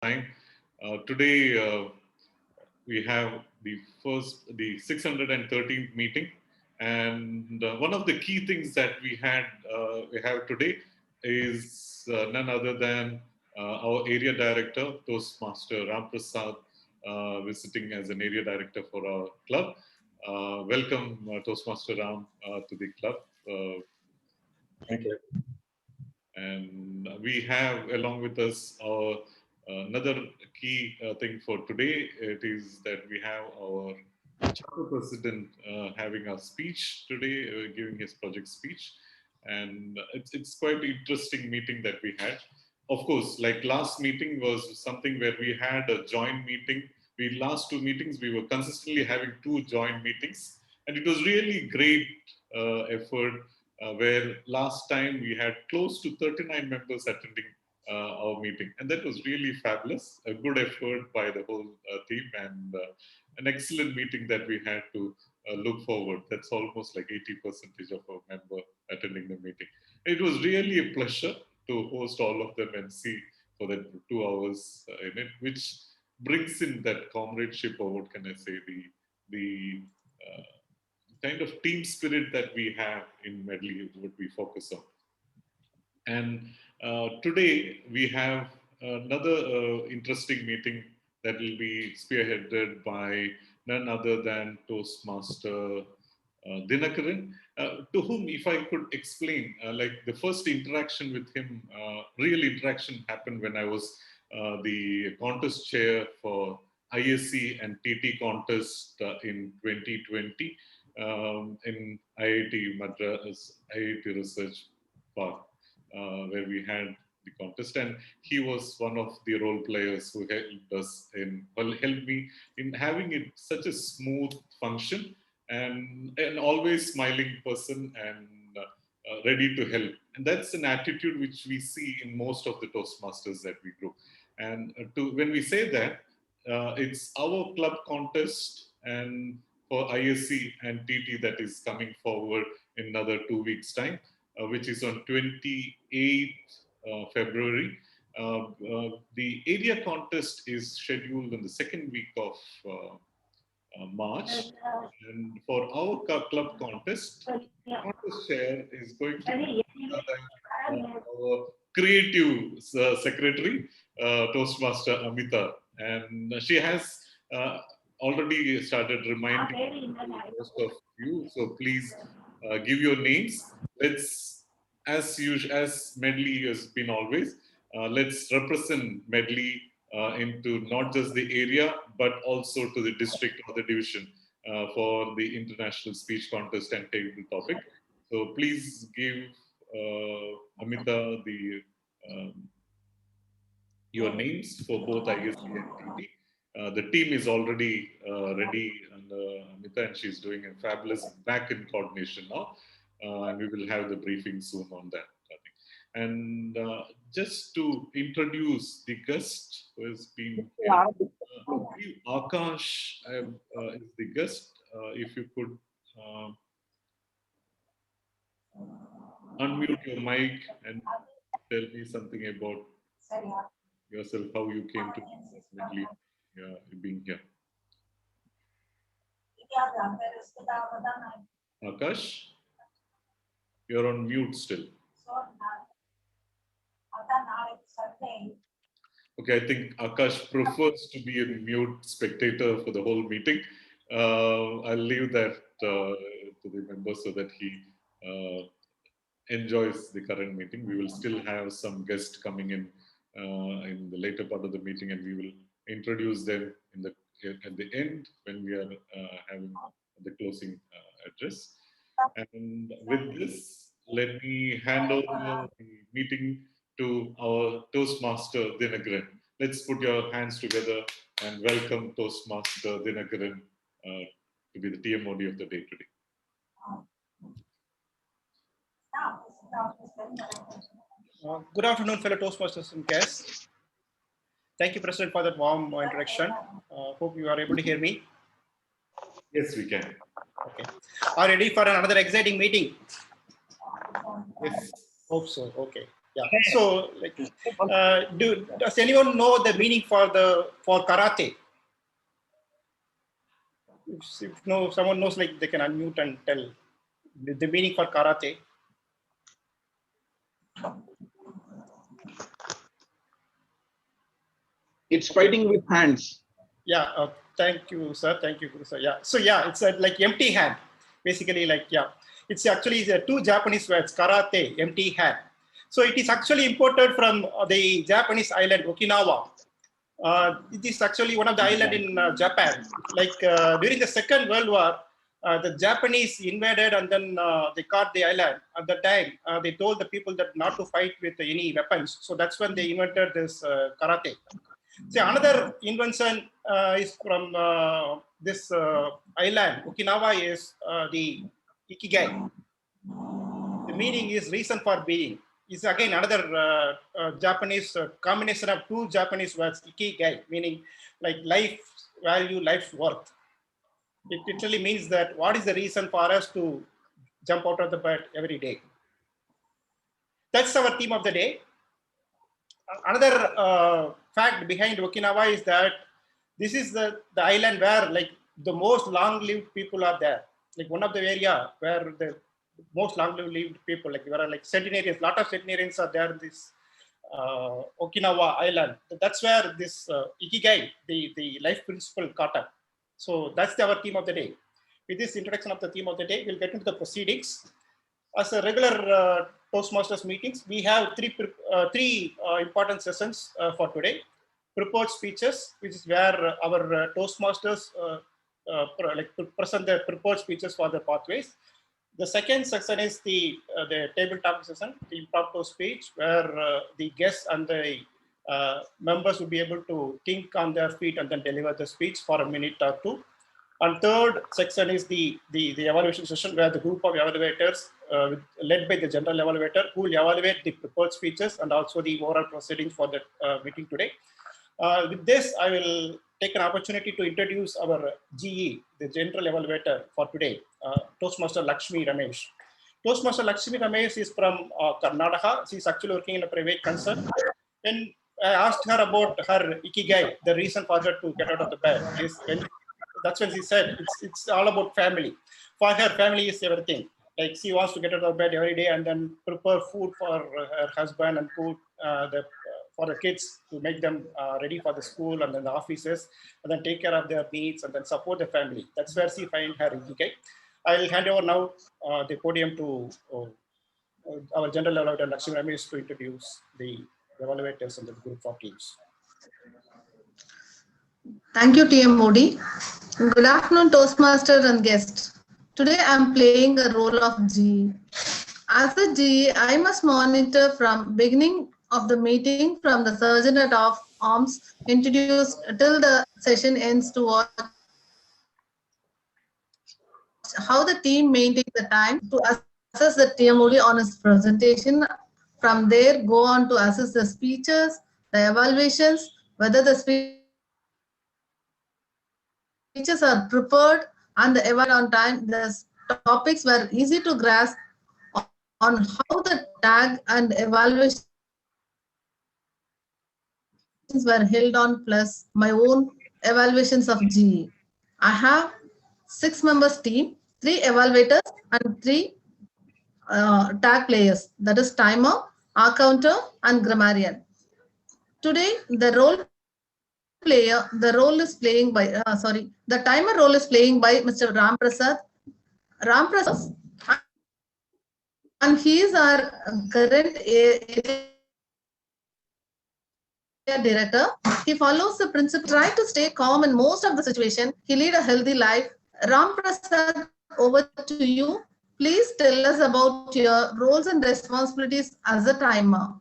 time. Today we have the 613th meeting, and one of the key things that we have today is none other than our area director, Toastmaster Ram Prasad, visiting as an area director for our club. Welcome, Toastmaster Ram, to the club. Thank you. And we have along with us our another key thing for today. It is that we have our chapter president having a speech today, giving his project speech, and it's quite interesting meeting that we had. Of course, like last meeting was something where we had a joint meeting. We last two meetings we were consistently having two joint meetings, and it was really great effort where last time we had close to 39 members attending our meeting. And that was really fabulous, a good effort by the whole team, and an excellent meeting that we had to look forward. That's almost like 80% of our member attending the meeting. It was really a pleasure to host all of them and see for that 2 hours in it, which brings in that comradeship, or what can I say, the kind of team spirit that we have in Medley is what we focus on. And today we have another interesting meeting that will be spearheaded by none other than Toastmaster Dinakaran, to whom, if I could explain, like the first interaction with him, real interaction happened when I was the contest chair for ISC and TT contest in 2020 in IIT Madras, IIT Research Park, where we had the contest, and he was one of the role players who helped us helped me in having it such a smooth function, and an always smiling person, and ready to help. And that's an attitude which we see in most of the Toastmasters that we do. And when we say that, it's our club contest and for ISC and TT that is coming forward in another 2 weeks' time, which is on 28th February. The area contest is scheduled in the second week of March. And for our club contest, contest chair is going to be our creative secretary, Toastmaster Amita. And she has already started reminding most of you. So please give your names. Let's, as usual, as Medley has been always, let's represent Medley into not just the area, but also to the district or the division for the international speech contest and table topic. So please give Amita your names for both ISC and TT. The team is already ready, and Amita, and she's doing a fabulous back-end coordination now. And we will have the briefing soon on that. And just to introduce the guest who has been here, Akash is the guest. If you could unmute your mic and tell me something about yourself, how you came to Medley, being here. Akash, you're on mute still. Okay, I think Akash prefers to be a mute spectator for the whole meeting. I'll leave that to the members so that he enjoys the current meeting. We will still have some guests coming in the later part of the meeting, and we will introduce them at the end when we are having the closing address. And with this, let me hand over the meeting to our Toastmaster Dinakaran. Let's put your hands together and welcome Toastmaster Dinakaran to be the TMOD of the day today. Good afternoon, fellow Toastmasters and guests. Thank you, President, for that warm introduction. Hope you are able to hear me. Yes, we can. Okay. Are you ready for another exciting meeting? Yes. Hope so. Okay. Yeah. So, like, does anyone know the meaning for karate? If no, someone knows, like, they can unmute and tell the meaning for karate. It's fighting with hands. Yeah. Thank you, sir. Thank you, Guru, sir. Yeah. So yeah, it's like empty hand. Basically, like, yeah, it's actually two Japanese words: karate, empty hand. So it is actually imported from the Japanese island Okinawa. It is actually one of the islands in Japan. Like during the Second World War, the Japanese invaded and then they caught the island. At the time, they told the people that not to fight with any weapons. So that's when they invented this karate. See, another invention is from this island, Okinawa, is the ikigai. The meaning is reason for being. It's again another Japanese combination of two Japanese words, ikigai, meaning like life value, life's worth. It literally means that what is the reason for us to jump out of the bed every day. That's our theme of the day. Another fact behind Okinawa is that this is the island where like the most long-lived people are there. Like one of the area where the most long-lived people, like there are like centenarians, lot of centenarians are there in this Okinawa island. That's where this ikigai, the life principle caught up. So that's our theme of the day. With this introduction of the theme of the day, we'll get into the proceedings. As a regular Toastmasters meetings, we have three important sessions for today. Prepared speeches, which is where our Toastmasters present their prepared speeches for the pathways. The second section is the tabletop session, the impromptu speech, where the guests and the members will be able to think on their feet and then deliver the speech for a minute or two. And third section is the evaluation session, where the group of evaluators led by the general evaluator who will evaluate the prepared speeches and also the overall proceedings for the meeting today. With this, I will take an opportunity to introduce our GE, the general evaluator for today, Toastmaster Lakshmi Ramesh. Toastmaster Lakshmi Ramesh is from Karnataka. She's actually working in a private concern. When I asked her about her ikigai, the reason for her to get out of the bed is that's when she said it's all about family. For her, family is everything. Like she wants to get out of bed every day and then prepare food for her husband and food for the kids to make them ready for the school and then the offices, and then take care of their needs and then support the family. That's where she finds her ikigai. I'll hand over now the podium to our general evaluator Lakshmi Ramesh to introduce the evaluators and the group of teams. Thank you, TM Modi. Good afternoon, Toastmaster and guest. Today I'm playing a role of G. As a G, I must monitor from beginning of the meeting from the sergeant at arms introduced till the session ends to watch how the team maintains the time to assess the TM Modi on his presentation. From there, go on to assess the speeches, the evaluations, whether the speeches are prepared and the evaluated on time. The topics were easy to grasp on how the tag and evaluations were held on, plus my own evaluations of GE. I have 6 members team, 3 evaluators and 3 tag players, that is timer, accounter and grammarian. Today, the timer role is playing by Mr. Ram Prasad. Ram Prasad, and he is our current area director. He follows the principle, try to stay calm in most of the situation. He lead a healthy life. Ram Prasad, over to you. Please tell us about your roles and responsibilities as a timer.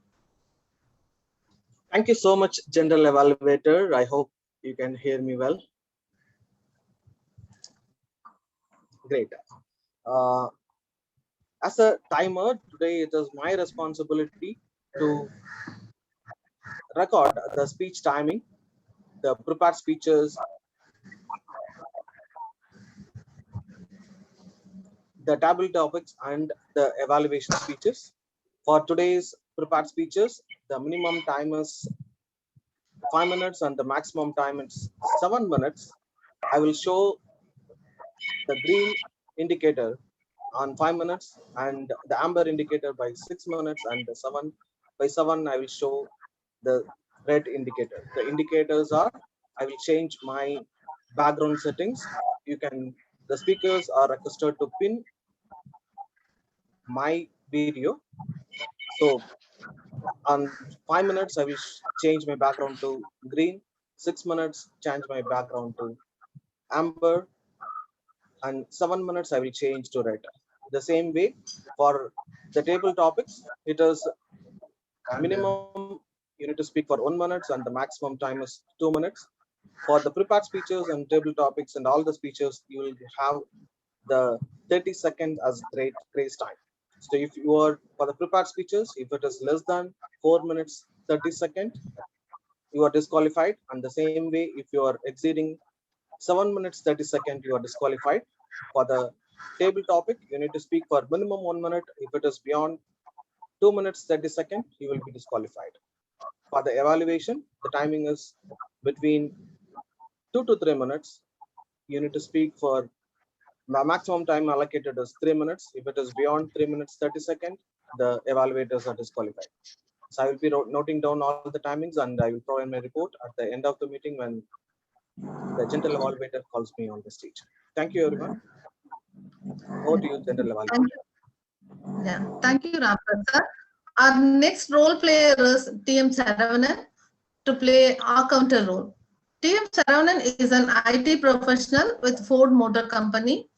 Thank you so much, General Evaluator. I hope you can hear me well. Great. As a timer, today it is my responsibility to record the speech timing, the prepared speeches, the table topics, and the evaluation speeches for today's prepared speeches, the minimum time is 5 minutes and the maximum time is 7 minutes. I will show the green indicator on 5 minutes and the amber indicator by 6 minutes, and the 7 I will show the red indicator. The indicators are, I will change my background settings. The speakers are requested to pin my video. So on 5 minutes, I will change my background to green. 6 minutes, change my background to amber, and 7 minutes, I will change to red. The same way for the table topics, it is minimum you need to speak for 1 minute and the maximum time is 2 minutes. For the prepared speeches and table topics and all the speeches, you will have the 30 seconds as grace time. So if you are for the prepared speeches, if it is less than 4 minutes 30 seconds, you are disqualified. And the same way, if you are exceeding 7 minutes 30 seconds, you are disqualified. For the table topic, you need to speak for minimum 1 minute. If it is beyond 2 minutes 30 seconds, you will be disqualified. For the evaluation, the timing is between 2 to 3 minutes. You need to speak for maximum time allocated is 3 minutes. If it is beyond 3 minutes 30 seconds, the evaluators are disqualified. So I will be noting down all the timings and I will provide my report at the end of the meeting when the general evaluator calls me on the stage. Thank you, everyone. Over to you, general evaluator. Thank you. Yeah, thank you, Ramprasad sir. Our next role player is TM Saravanan to play our counter role. TM Saravanan is an IT professional with Ford Motor Company.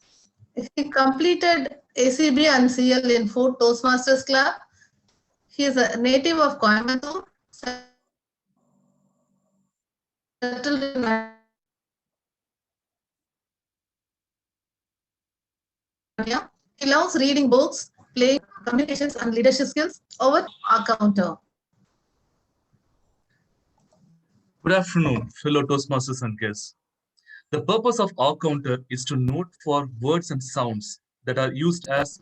He completed ACB and CL in Ford Toastmasters Club. He is a native of Coimbatore, settled in India. He loves reading books, playing communications and leadership skills. Over our counter. Good afternoon, fellow Toastmasters and guests. The purpose of our counter is to note for words and sounds that are used as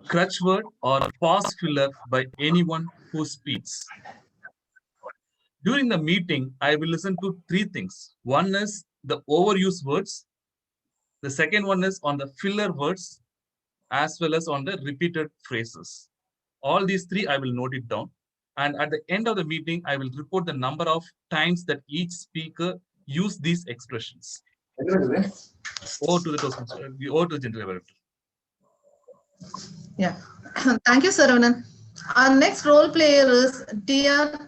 crutch word or pause filler by anyone who speaks. During the meeting, I will listen to three things. One is the overused words. The second one is on the filler words, as well as on the repeated phrases. All these three, I will note it down. And at the end of the meeting, I will report the number of times that each speaker used these expressions. Over to the Toastmaster, over to the general evaluator. Yeah, thank you, Saravanan. Our next role player is TR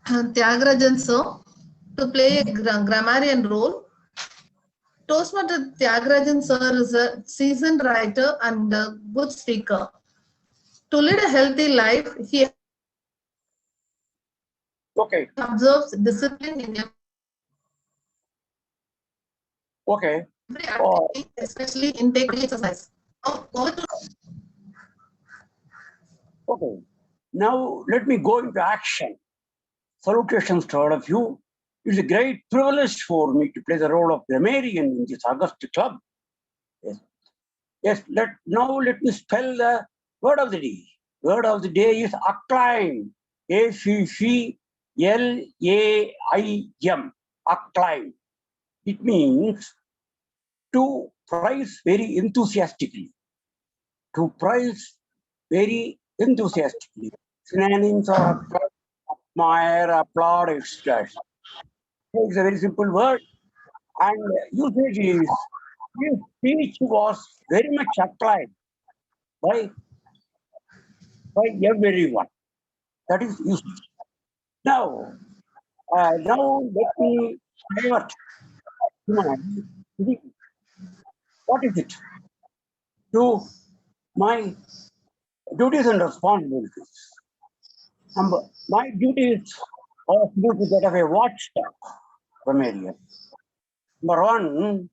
Tyagarajan sir to play a grammarian role. Toastmaster Tyagarajan sir is a seasoned writer and a good speaker. To lead a healthy life, he observes discipline in every activity, especially in taking exercise. Okay, now let me go into action. Salutations to all of you. It's a great privilege for me to play the role of grammarian in this August club. Yes, now let me spell the word of the day. Word of the day is acclaim. ACCLAIM. Acclaim. It means to praise very enthusiastically. To praise very enthusiastically. Synonyms are admire, applaud, etc. It's a very simple word, and usage is this speech was very much acclaimed by everyone. That is usage. Now let me divert what is it to my duties and responsibilities. My duties are to do that of a watchdog grammarian. Number one,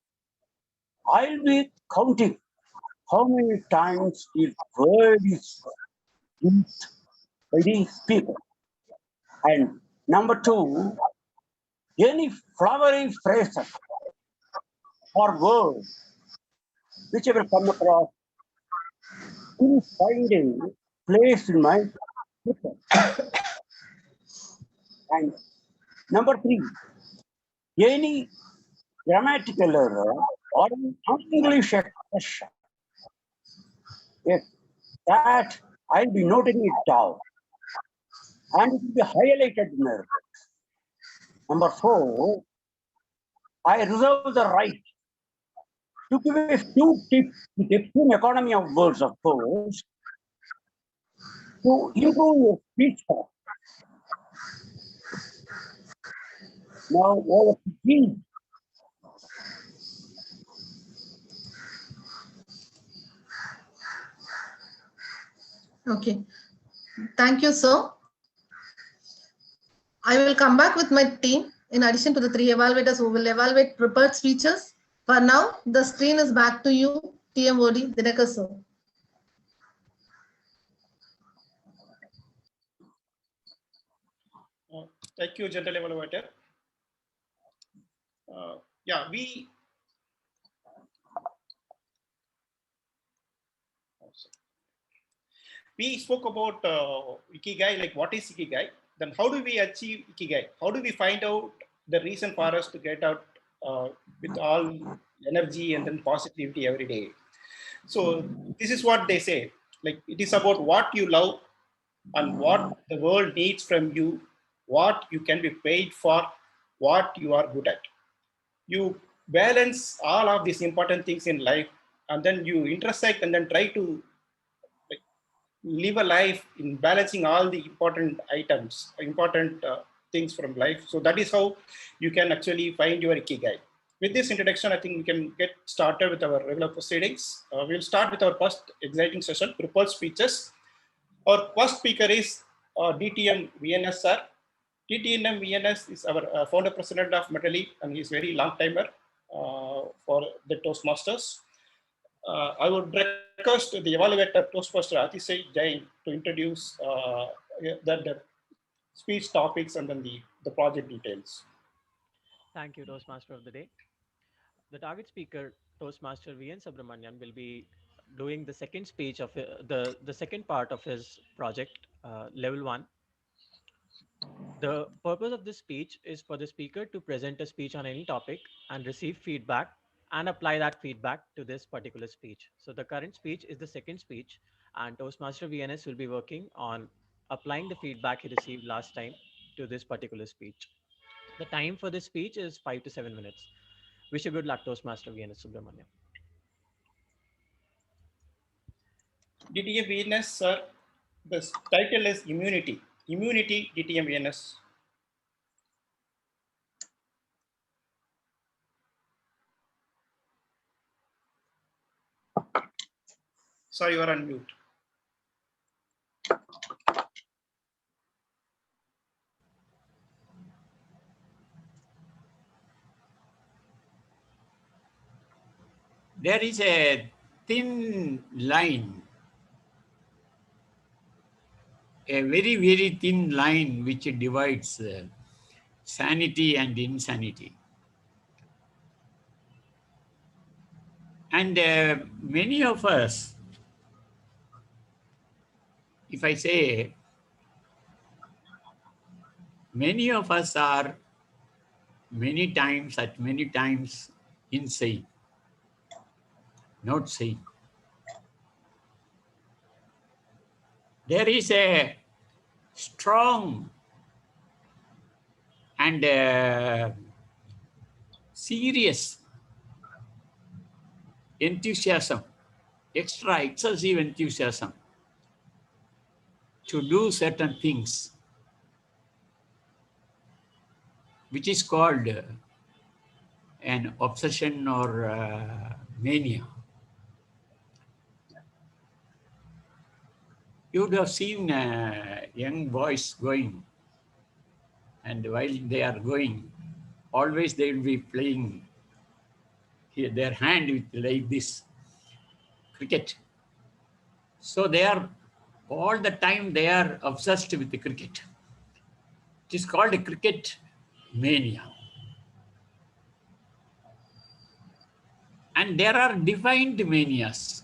I'll be counting how many times the word is used by the speaker. And number two, any flowery phrases or words which I will come across in finding place in my And number 3, any grammatical error or an English expression, if that I'll be noting it down and it will be highlighted in the report. Number 4, I reserve the right to give a few tips with extreme economy of words, of course, to improve your speech. Now, over to me. Okay. Thank you, sir. I will come back with my team in addition to the 3 evaluators who will evaluate prepared speeches. For now, the screen is back to you, TMOD Dinakar sir. Thank you, General Evaluator. Yeah, we spoke about Ikigai, like what is Ikigai? Then how do we achieve Ikigai? How do we find out the reason for us to get out with all energy and then positivity every day? So this is what they say. Like it is about what you love and what the world needs from you, what you can be paid for, what you are good at. You balance all of these important things in life, and then you intersect and then try to like, live a life in balancing all the important items, important things from life. So that is how you can actually find your Ikigai. With this introduction, I think we can get started with our regular proceedings. We'll start with our first exciting session, prepared speeches. Our first speaker is DTM VNS sir. DTM VNS is our founder president of Medley, and he's very long timer for the Toastmasters. I would request the evaluator Toastmaster Atishay Jain to introduce the speech topics and then the project details. Thank you, Toastmaster of the Day. The target speaker, Toastmaster VN Subramanian, will be doing the second speech of the second part of his project, level 1. The purpose of this speech is for the speaker to present a speech on any topic and receive feedback and apply that feedback to this particular speech. So the current speech is the second speech, and Toastmaster VNS will be working on applying the feedback he received last time to this particular speech. The time for this speech is 5 to 7 minutes. Wish you good luck, Toastmaster VNS Subramanian. DTM VNS sir, the title is Immunity. Immunity DTM VNS. Sir, you are on mute. There is a thin line, a very, very thin line which divides sanity and insanity. And many of us, if I say, many of us are many times insane, not sane. There is a strong and serious enthusiasm, excessive enthusiasm to do certain things, which is called an obsession or mania. You would have seen young boys going, and while they are going, always they will be playing here, their hand with like this, cricket. So they are, all the time they are obsessed with the cricket. It is called a cricket mania. And there are defined manias.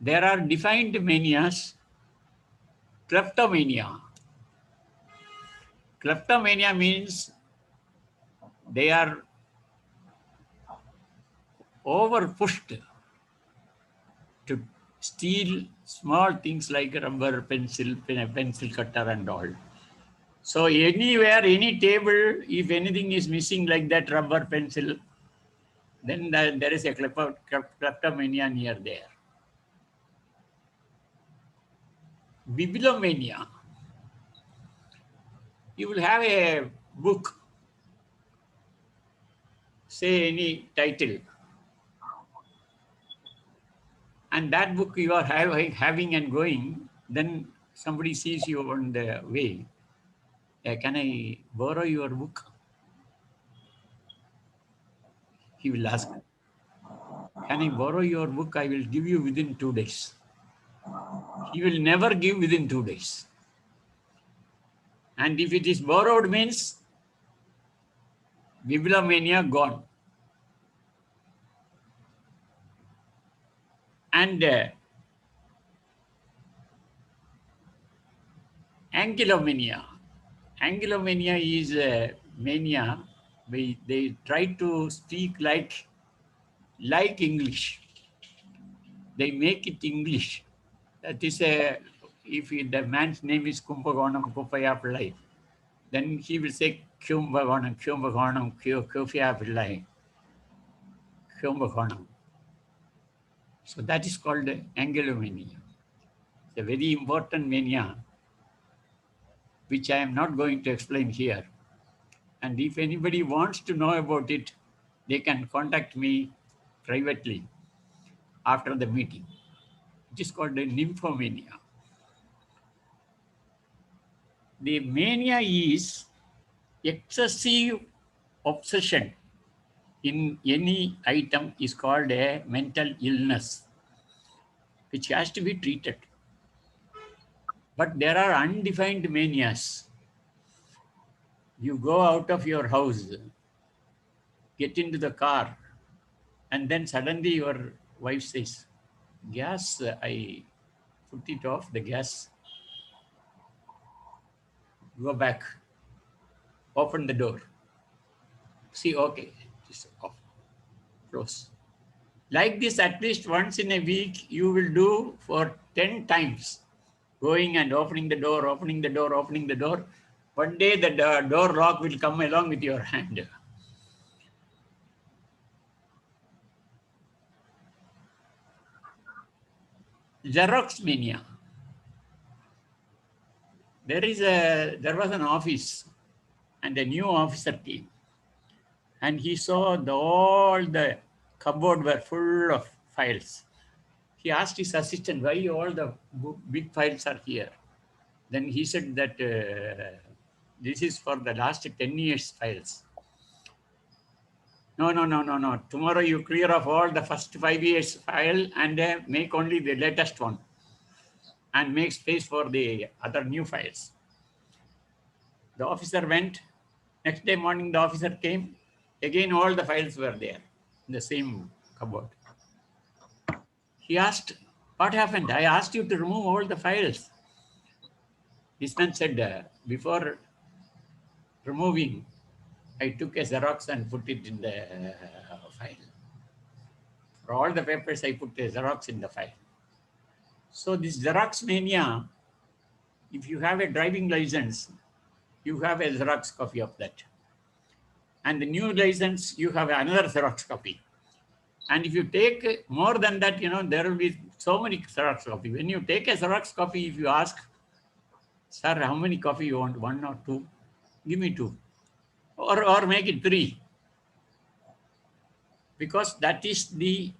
There are defined manias Kleptomania. Kleptomania means they are over pushed to steal small things like rubber, pencil, pencil cutter and all. So anywhere, any table, if anything is missing like that rubber, pencil, then there is a kleptomania near there. Bibliomania. You will have a book, say any title, and that book you are having and going, then somebody sees you on the way. Can I borrow your book? He will ask, can I borrow your book? I will give you within 2 days. He will never give within 2 days. And if it is borrowed means bibliomania gone. And Angulomania. Angulomania is a mania. They try to speak like English. They make it English. That is if the man's name is Kumbhakonam Kuppaya Pillai, then he will say Kumbhakonam, Kumbhakonam, Kuppaya Pillai, Kumbhakonam. So that is called Angulomania. It's a very important mania, which I am not going to explain here. And if anybody wants to know about it, they can contact me privately after the meeting. It is called a nymphomania. The mania is excessive obsession in any item is called a mental illness, which has to be treated. But there are undefined manias. You go out of your house, get into the car, and then suddenly your wife says, gas, I put it off, the gas. Go back, open the door. See, okay, just off, close. Like this, at least once in a week, you will do for 10 times. Going and opening the door, opening the door, opening the door. One day the door lock will come along with your hand. Xerox mania. There was an office and a new officer came. And he saw all the cupboard were full of files. He asked his assistant, why all the big files are here? Then he said that this is for the last 10 years files. No. Tomorrow you clear off all the first 5 years file and make only the latest one and make space for the other new files. The officer went. Next day morning, the officer came. Again, all the files were there in the same cupboard. He asked, what happened? I asked you to remove all the files. This man said, before removing, I took a Xerox and put it in the file. For all the papers, I put a Xerox in the file. So this Xerox mania, if you have a driving license, you have a Xerox copy of that. And the new license, you have another Xerox copy. And if you take more than that, there will be so many Xerox copies. When you take a Xerox copy, if you ask, sir, how many copies you want? 1 or 2? Give me 2. Or make it 3. Because that is the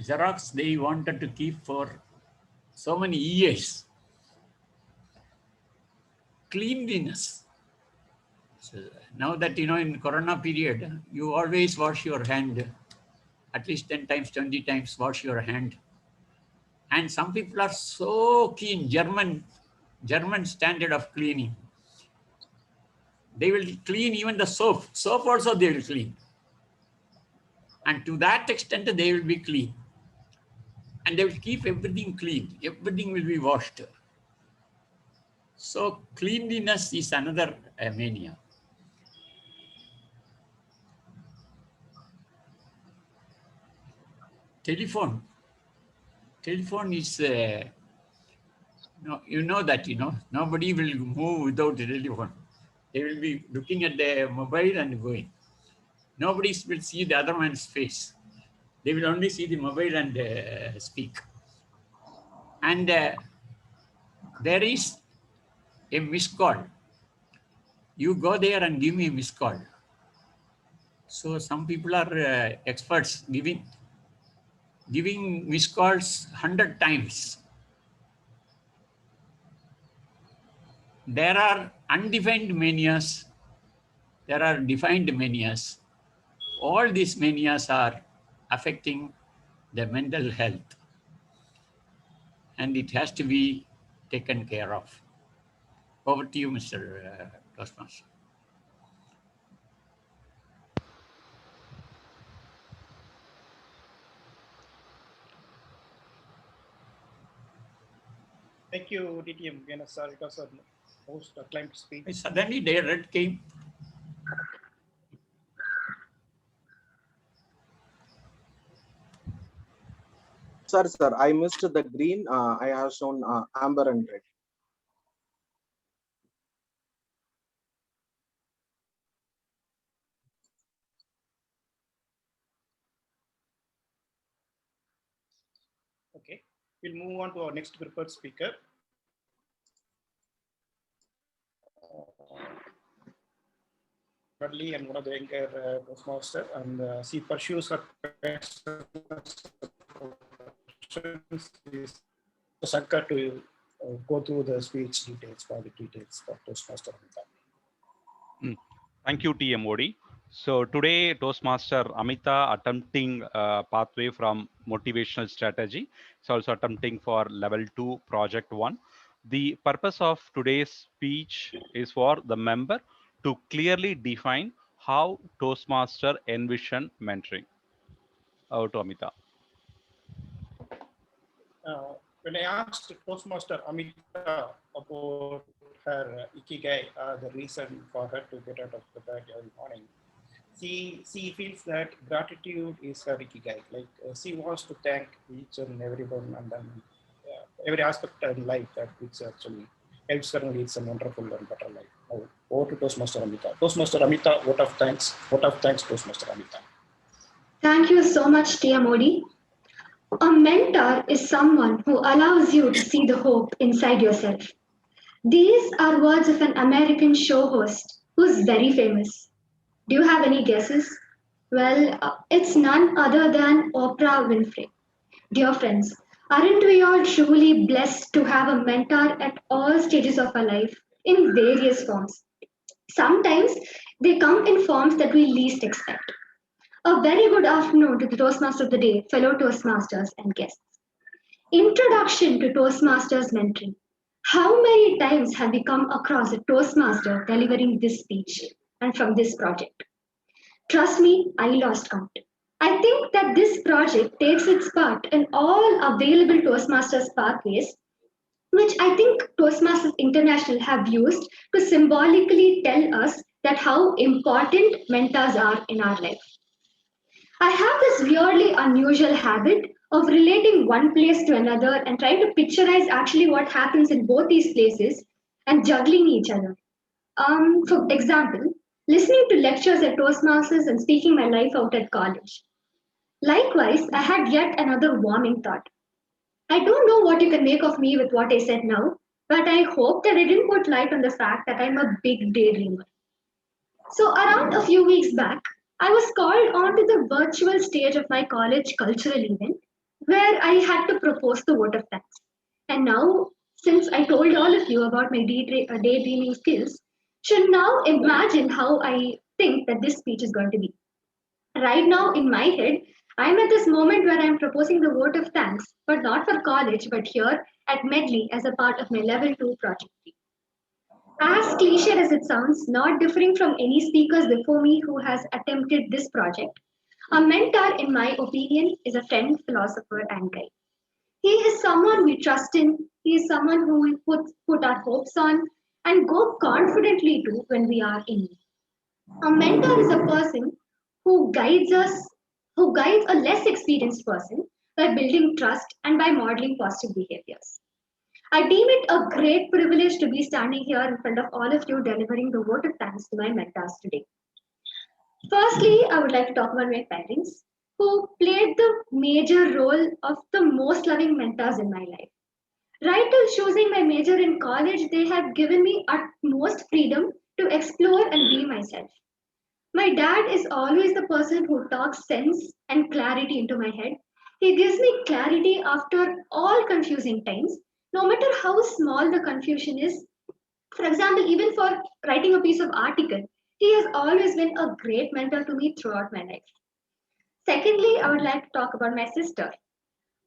Xerox they wanted to keep for so many years. Cleanliness. So now that, in Corona period, you always wash your hand, at least 10 times, 20 times, wash your hand. And some people are so keen, German standard of cleaning. They will clean even the soap. Soap also they will clean. And to that extent, they will be clean. and they will keep everything clean. Everything will be washed. So cleanliness is another mania. Telephone is, no, you know that, nobody will move without a telephone. They will be looking at the mobile and going. Nobody will see the other man's face. They will only see the mobile and speak. And there is a missed call. You go there and give me a missed call. So some people are experts giving missed calls 100 times. There are undefined manias. There are defined manias. All these manias are affecting the mental health, and it has to be taken care of. Over to you, Mr. Toastmaster. Thank you, DTM. Sir, it was a most acclaimed speech. Suddenly, the red came. Sorry, sir, I missed the green. I have shown amber and red. Okay, we'll move on to our next prepared speaker. Medley, and one of the younger Toastmaster, and she pursues her passion Shankar to go through the speech details, project details for Toastmaster Amita. Thank you, TMOD. So today, Toastmaster Amita attempting pathway from motivational strategy. It's also attempting for level 2, project 1. The purpose of today's speech is for the member to clearly define how Toastmaster envision mentoring. Over to Amita. When I asked Toastmaster Amita about her ikigai, the reason for her to get out of the bed every morning, she feels that gratitude is her ikigai. Like she wants to thank each and everyone, and then every aspect in life that which actually helps her lead a wonderful and better life. Now, over to Toastmaster Amita. Toastmaster Amita, vote of thanks. Vote of thanks, Toastmaster Amita. Thank you so much, TMOD. A mentor is someone who allows you to see the hope inside yourself. These are words of an American show host who's very famous. Do you have any guesses? Well, it's none other than Oprah Winfrey. Dear friends, aren't we all truly blessed to have a mentor at all stages of our life in various forms? Sometimes they come in forms that we least expect. A very good afternoon to the Toastmaster of the day, fellow Toastmasters and guests. Introduction to Toastmasters mentoring. How many times have we come across a Toastmaster delivering this speech and from this project? Trust me, I lost count. I think that this project takes its part in all available Toastmasters pathways, which I think Toastmasters International have used to symbolically tell us that how important mentors are in our life. I have this weirdly unusual habit of relating one place to another and trying to picturize actually what happens in both these places and juggling each other. For example, listening to lectures at Toastmasters and speaking my life out at college. Likewise, I had yet another warming thought. I don't know what you can make of me with what I said now, but I hope that I didn't put light on the fact that I'm a big daydreamer. So, around a few weeks back, I was called onto the virtual stage of my college cultural event where I had to propose the vote of thanks. And now, since I told all of you about my daydreaming skills, should now imagine how I think that this speech is going to be. Right now, in my head, I'm at this moment where I'm proposing the vote of thanks, but not for college, but here at Medley as a part of my level 2 project. As cliched as it sounds, not differing from any speakers before me who has attempted this project, a mentor, in my opinion, is a friend, philosopher, and guide. He is someone we trust in. He is someone who we put our hopes on and go confidently to when we are in need. A mentor is a person who guides us, who guides a less experienced person by building trust and by modeling positive behaviors. I deem it a great privilege to be standing here in front of all of you delivering the vote of thanks to my mentors today. Firstly, I would like to talk about my parents who played the major role of the most loving mentors in my life. Right till choosing my major in college, they have given me utmost freedom to explore and be myself. My dad is always the person who talks sense and clarity into my head. He gives me clarity after all confusing times, no matter how small the confusion is. For example, even for writing a piece of article, he has always been a great mentor to me throughout my life. Secondly, I would like to talk about my sister.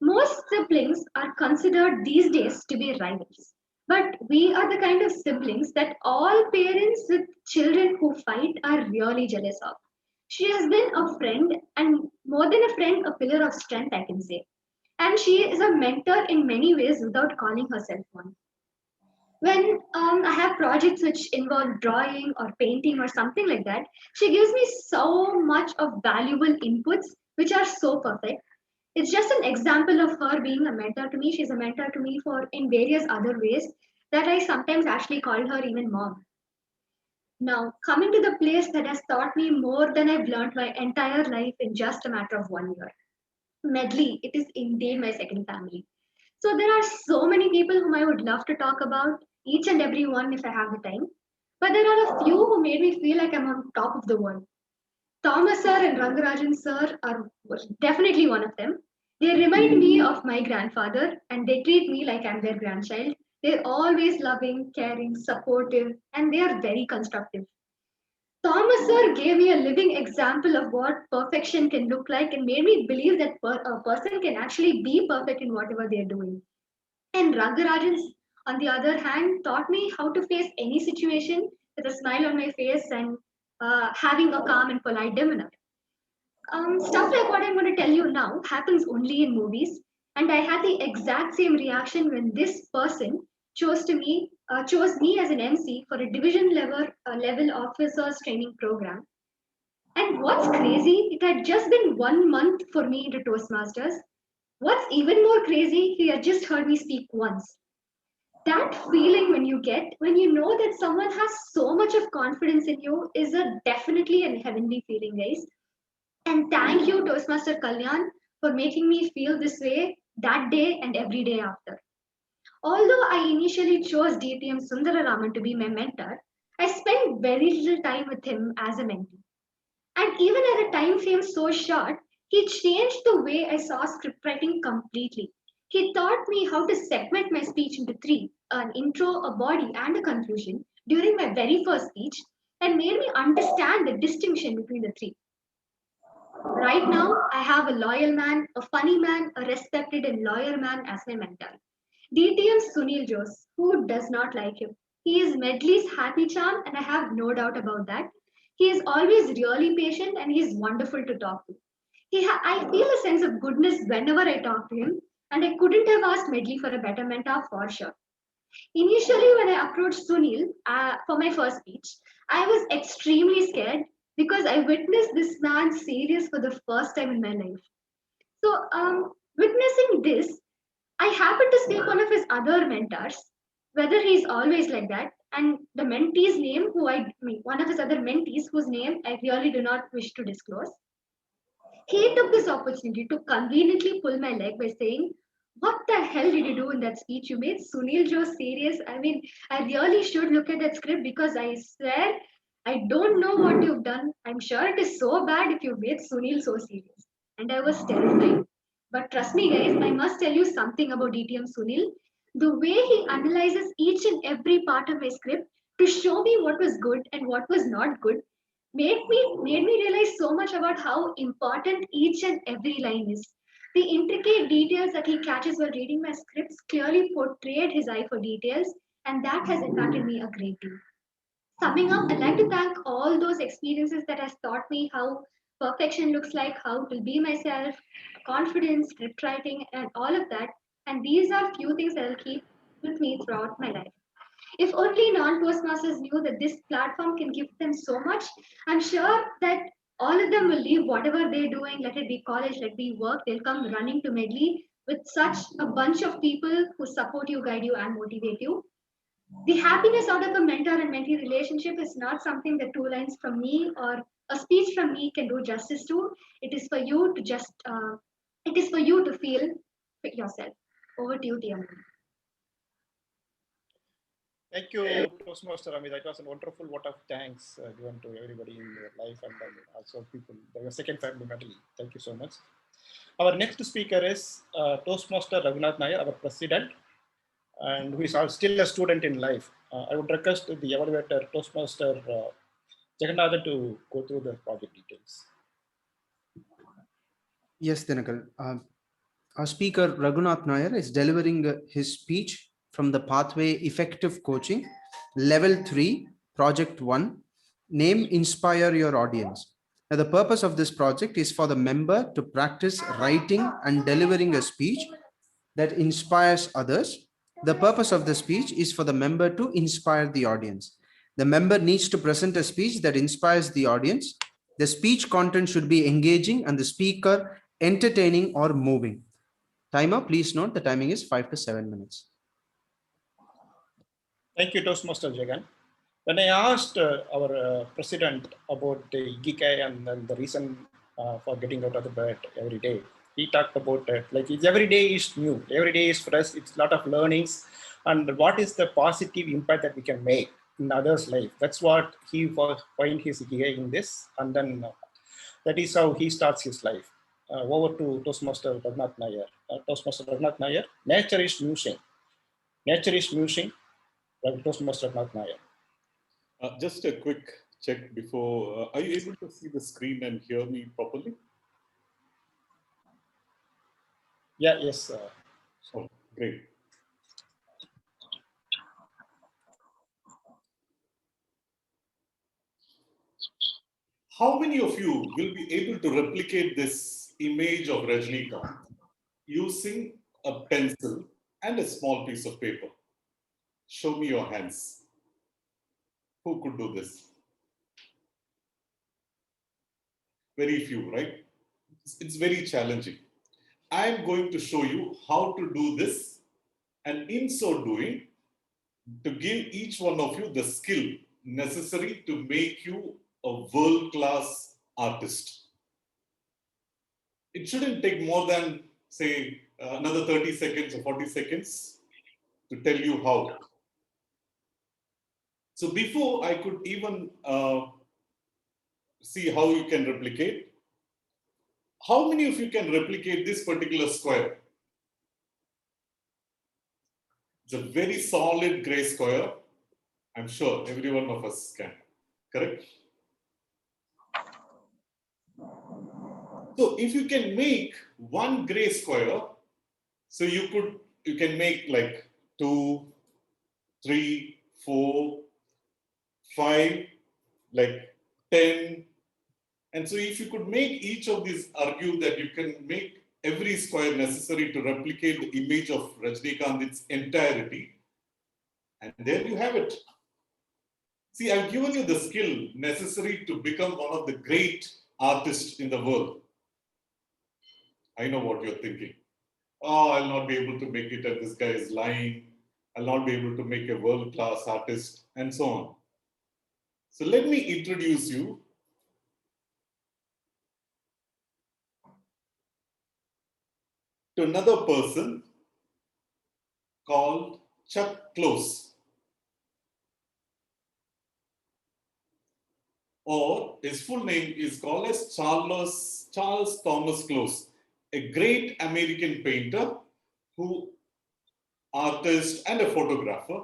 Most siblings are considered these days to be rivals. But we are the kind of siblings that all parents with children who fight are really jealous of. She has been a friend, and more than a friend, a pillar of strength, I can say. And she is a mentor in many ways without calling herself one. When I have projects which involve drawing or painting or something like that, she gives me so much of valuable inputs which are so perfect. It's just an example of her being a mentor to me. She's a mentor to me for in various other ways that I sometimes actually call her even mom. Now, coming to the place that has taught me more than I've learned my entire life in just a matter of 1 year. Medley, it is indeed my second family. So there are so many people whom I would love to talk about, each and every one if I have the time. But there are a few who made me feel like I'm on top of the world. Thomas sir and Rangarajan sir are definitely one of them. They remind me of my grandfather and they treat me like I'm their grandchild. They're always loving, caring, supportive, and they are very constructive. Thomas sir gave me a living example of what perfection can look like and made me believe that a person can actually be perfect in whatever they're doing. And Rangarajan, on the other hand, taught me how to face any situation with a smile on my face and having a calm and polite demeanor. Stuff like what I'm going to tell you now happens only in movies, and I had the exact same reaction when this person chose me as an MC for a division level officers training program. And what's crazy, it had just been 1 month for me into Toastmasters. What's even more crazy, he had just heard me speak once. That feeling when you know that someone has so much of confidence in you is a definitely a heavenly feeling, guys. And thank you, Toastmaster Kalyan, for making me feel this way that day and every day after. Although I initially chose DTM Sundararaman to be my mentor, I spent very little time with him as a mentee. And even at a time frame so short, he changed the way I saw script writing completely. He taught me how to segment my speech into three: an intro, a body, and a conclusion during my very first speech, and made me understand the distinction between the three. Right now, I have a loyal man, a funny man, a respected and lawyer man as my mentor. DTM Sunil Jose, who does not like him? He is Medley's happy charm, and I have no doubt about that. He is always really patient and he is wonderful to talk to. I feel a sense of goodness whenever I talk to him, and I couldn't have asked Medley for a better mentor for sure. Initially, when I approached Sunil for my first speech, I was extremely scared because I witnessed this man serious for the first time in my life. So, witnessing this, I happened to speak one of his other mentors, whether he's always like that, and the mentee's name, one of his other mentees, whose name I really do not wish to disclose. He took this opportunity to conveniently pull my leg by saying, "What the hell did you do in that speech? You made Sunil Joe serious. I mean, I really should look at that script because I swear I don't know what you've done. I'm sure it is so bad if you made Sunil so serious." And I was terrified. But trust me, guys, I must tell you something about DTM Sunil. The way he analyzes each and every part of my script to show me what was good and what was not good made me realize so much about how important each and every line is. The intricate details that he catches while reading my scripts clearly portrayed his eye for details, and that has impacted me a great deal. Summing up, I'd like to thank all those experiences that has taught me how perfection looks like, how to be myself, confidence, script writing, and all of that. And these are few things that will keep with me throughout my life. If only non-Toastmasters knew that this platform can give them so much, I'm sure that all of them will leave whatever they're doing, let it be college, let it be work, they'll come running to Medley with such a bunch of people who support you, guide you, and motivate you. The happiness out of a mentor and mentee relationship is not something that two lines from me or a speech from me can do justice to. It is for you to it is for you to feel yourself. Over to you, Tia. Thank you, Toastmaster Amit. It was a wonderful vote of thanks given to everybody in your life and also people, your second family Medley. Thank you so much. Our next speaker is Toastmaster Raghunath Nair, our president, and who is still a student in life. I would request the evaluator, Toastmaster Jagannathan, to go through the project details. Yes, Dinakal. Our speaker, Raghunath Nair, is delivering his speech from the Pathway Effective Coaching, Level 3, Project 1, name Inspire Your Audience. Now, the purpose of this project is for the member to practice writing and delivering a speech that inspires others. The purpose of the speech is for the member to inspire the audience. The member needs to present a speech that inspires the audience. The speech content should be engaging and the speaker entertaining or moving. Timer, please note the timing is 5 to 7 minutes. Thank you, Toastmaster Jagan. When I asked our president about the Ikigai and the reason for getting out of the bed every day, he talked about it like every day is new, every day is fresh, it's a lot of learnings, and what is the positive impact that we can make in others' life. That's what he find his Ikigai in this, and then that is how he starts his life. Over to Toastmaster Raghunath Nair. Toastmaster Raghunath Nair, nature is musing. Nature is musing. Toastmaster Raghunath Nair. Just a quick check before. Are you able to see the screen and hear me properly? Yeah, yes. Oh, great. How many of you will be able to replicate this image of Rajnikant using a pencil and a small piece of paper? Show me your hands. Who could do this? Very few, right? It's very challenging. I am going to show you how to do this, and in so doing, to give each one of you the skill necessary to make you a world-class artist. It shouldn't take more than, say, another 30 seconds or 40 seconds to tell you how. So before I could even see how you can replicate, how many of you can replicate this particular square? It's a very solid gray square. I'm sure every one of us can, correct? So if you can make one gray square, so you can make like 2, 3, 4, 5, like 10. And so if you could make each of these, argue that you can make every square necessary to replicate the image of Rajnikant in its entirety, and there you have it. See, I've given you the skill necessary to become one of the great artists in the world. I know what you're thinking. Oh, I'll not be able to make it, and this guy is lying. I'll not be able to make a world-class artist, and so on. So let me introduce you to another person called Chuck Close, or his full name is called as Charles Thomas Close, a great American painter, artist and a photographer,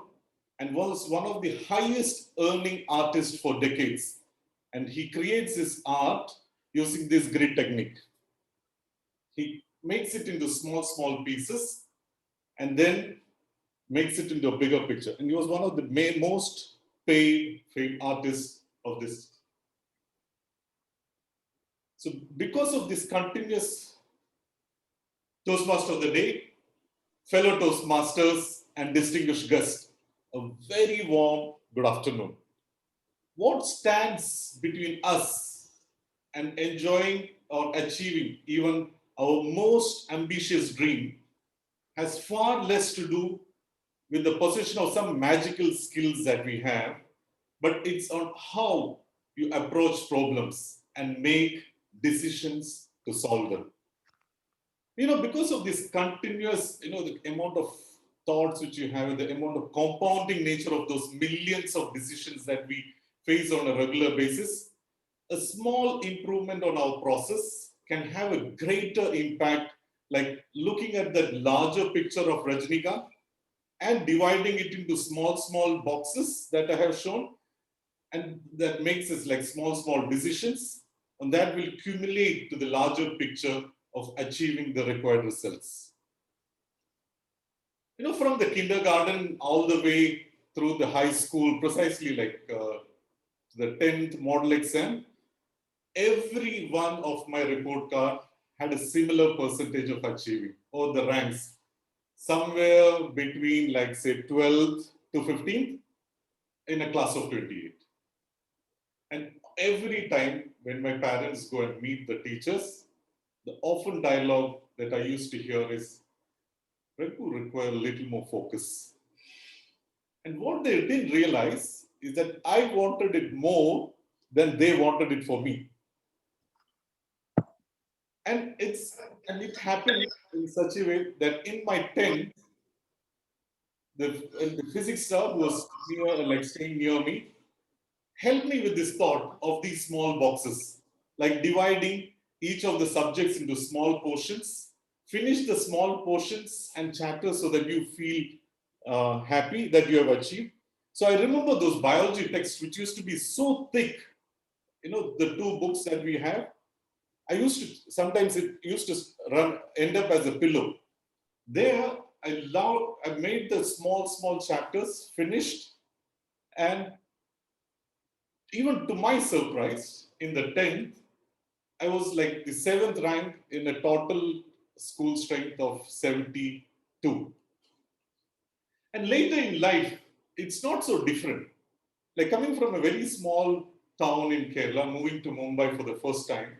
and was one of the highest earning artists for decades. And he creates his art using this grid technique. He makes it into small pieces and then makes it into a bigger picture. And he was one of the most paid artists of this. So because of this continuous Toastmaster of the Day, fellow Toastmasters and distinguished guests, a very warm good afternoon. What stands between us and enjoying or achieving even our most ambitious dream has far less to do with the possession of some magical skills that we have, but it's on how you approach problems and make decisions to solve them. Because of this continuous, the amount of thoughts which you have, the amount of compounding nature of those millions of decisions that we face on a regular basis, a small improvement on our process can have a greater impact, like looking at that larger picture of Rajnikant and dividing it into small boxes that I have shown, and that makes us like small decisions, and that will accumulate to the larger picture of achieving the required results. From the kindergarten all the way through the high school, precisely like the 10th model exam, every one of my report card had a similar percentage of achieving, or the ranks, somewhere between like say 12th to 15th in a class of 28. And every time when my parents go and meet the teachers, the often dialogue that I used to hear is, Raghu require a little more focus. And what they didn't realize is that I wanted it more than they wanted it for me. And it happened in such a way that in my 10th, the physics sir was staying near me, helped me with this thought of these small boxes, like dividing each of the subjects into small portions, finish the small portions and chapters so that you feel happy that you have achieved. So I remember those biology texts, which used to be so thick, the two books that we have. Sometimes it used to end up as a pillow. There, I made the small chapters, finished, and even to my surprise, in the 10th, I was like the 7th rank in a total school strength of 72. And later in life, it's not so different. Like coming from a very small town in Kerala, moving to Mumbai for the first time,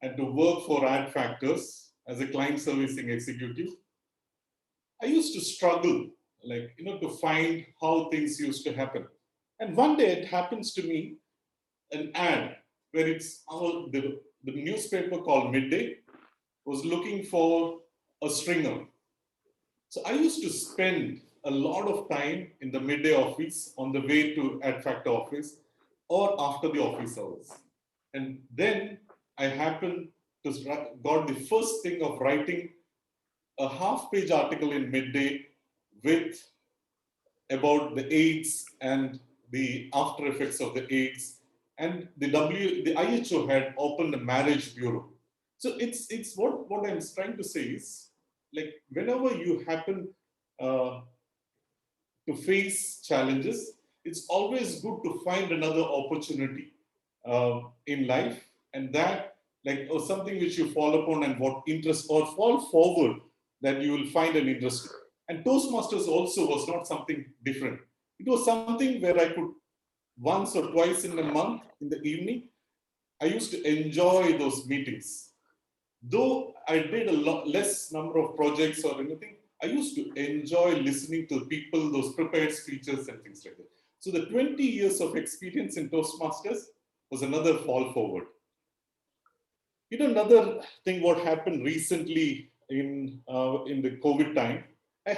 and to work for Ad Factors as a client servicing executive, I used to struggle, to find how things used to happen. And one day it happens to me, an ad where it's the newspaper called Medley was looking for a stringer. So I used to spend a lot of time in the midday office on the way to Ad Factor office or after the office hours. And then I happened to got the first thing of writing a half-page article in Midday with about the AIDS and the after effects of the AIDS, and the IHO had opened a marriage bureau. So it's what I'm trying to say is, like whenever you happen to face challenges, it's always good to find another opportunity in life, and that or something which you fall upon and what interest or fall forward that you will find an interest. And Toastmasters also was not something different. It was something where I could once or twice in a month in the evening, I used to enjoy those meetings. Though I did a lot less number of projects or anything, I used to enjoy listening to people, those prepared speeches and things like that. So the 20 years of experience in Toastmasters was another fall forward. Another thing what happened recently in the COVID time, are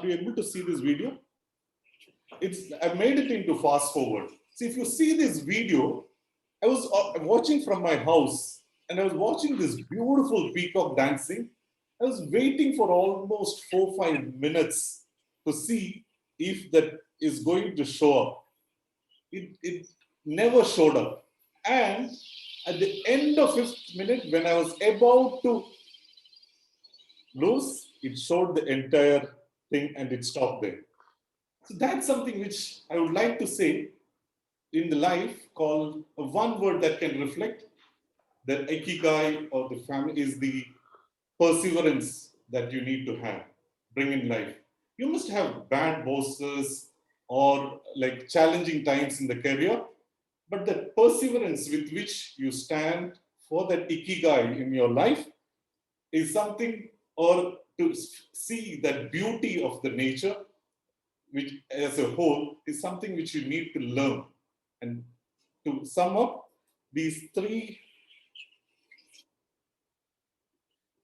you able to see this video? I made it into fast forward. See, if you see this video, I was watching from my house and I was watching this beautiful peacock dancing. I was waiting for almost 4-5 minutes to see if that is going to show up. It never showed up. And at the end of 5th minute, when I was about to lose, it showed the entire thing and it stopped there. So that's something which I would like to say in the life, called one word that can reflect that ikigai or the family is the perseverance that you need to have, bring in life. You must have bad bosses or like challenging times in the career, but the perseverance with which you stand for that ikigai in your life is something, or to see that beauty of the nature, which as a whole is something which you need to learn. And to sum up these three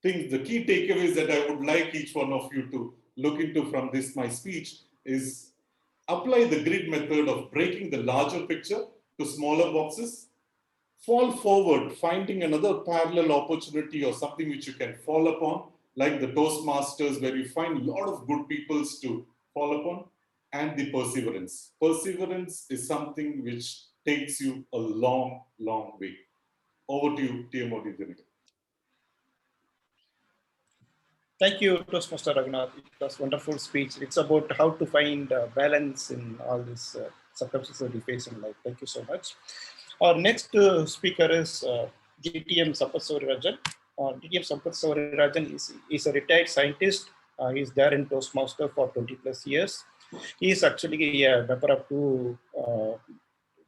things, the key takeaways that I would like each one of you to look into from this, my speech, is apply the grid method of breaking the larger picture to smaller boxes, fall forward, finding another parallel opportunity or something which you can fall upon, like the Toastmasters, where you find a lot of good peoples to fall upon, and the perseverance. Perseverance is something which takes you a long, long way. Over to you, TMOD. Thank you, Toastmaster Raghunath. It was a wonderful speech. It's about how to find balance in all these circumstances that we face in life. Thank you so much. Our next speaker is DTM Sampath Sourirajan. DTM Sampath Sourirajan is a retired scientist. He's there in Toastmaster for 20 plus years. He is actually a member of two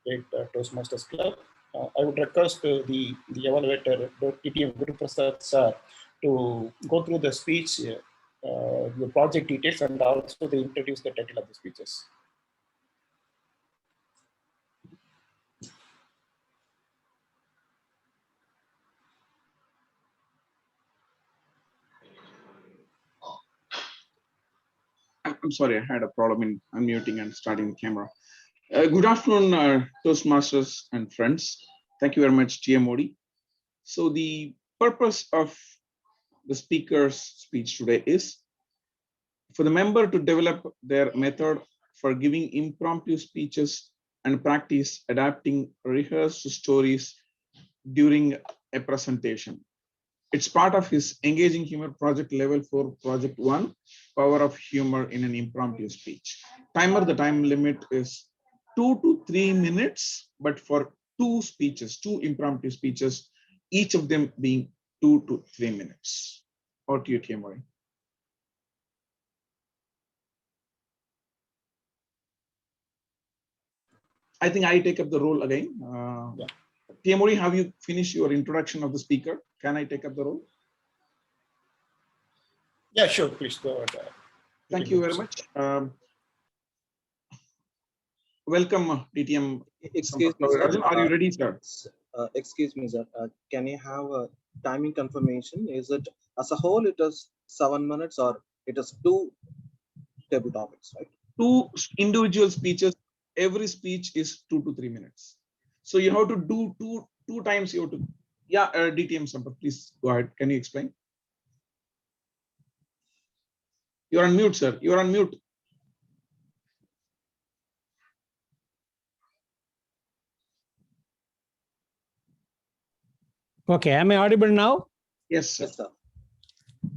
great Toastmasters club. I would request the evaluator, DTM Guru Prasad sir, to go through the speech, the project details, and also they introduce the title of the speeches. I'm sorry, I had a problem in unmuting and starting the camera. Good afternoon, Toastmasters and friends. Thank you very much, TMOD. So the purpose of the speaker's speech today is for the member to develop their method for giving impromptu speeches and practice adapting rehearsed stories during a presentation. It's part of his Engaging Humor Project Level 4 Project 1, Power of Humor in an Impromptu Speech. Timer, the time limit is 2 to 3 minutes, but for two impromptu speeches, each of them being 2 to 3 minutes. Or to you, TMOD. I think I take up the role again. Yeah. TMOD, have you finished your introduction of the speaker? Can I take up the role? Yeah, sure. Please go ahead. Thank you very much. Welcome, DTM. Excuse me, sir. Are you ready, sir? Excuse me, sir. Can you have a timing confirmation? Is it as a whole it is 7 minutes or it is 2 table topics, right? 2 individual speeches. Every speech is 2 to 3 minutes. So you have to do two times. You have to. Yeah, DTM Sampath, please go ahead. Can you explain? You're on mute, sir. You're on mute. Okay, am I audible now? Yes, sir. Yes, sir.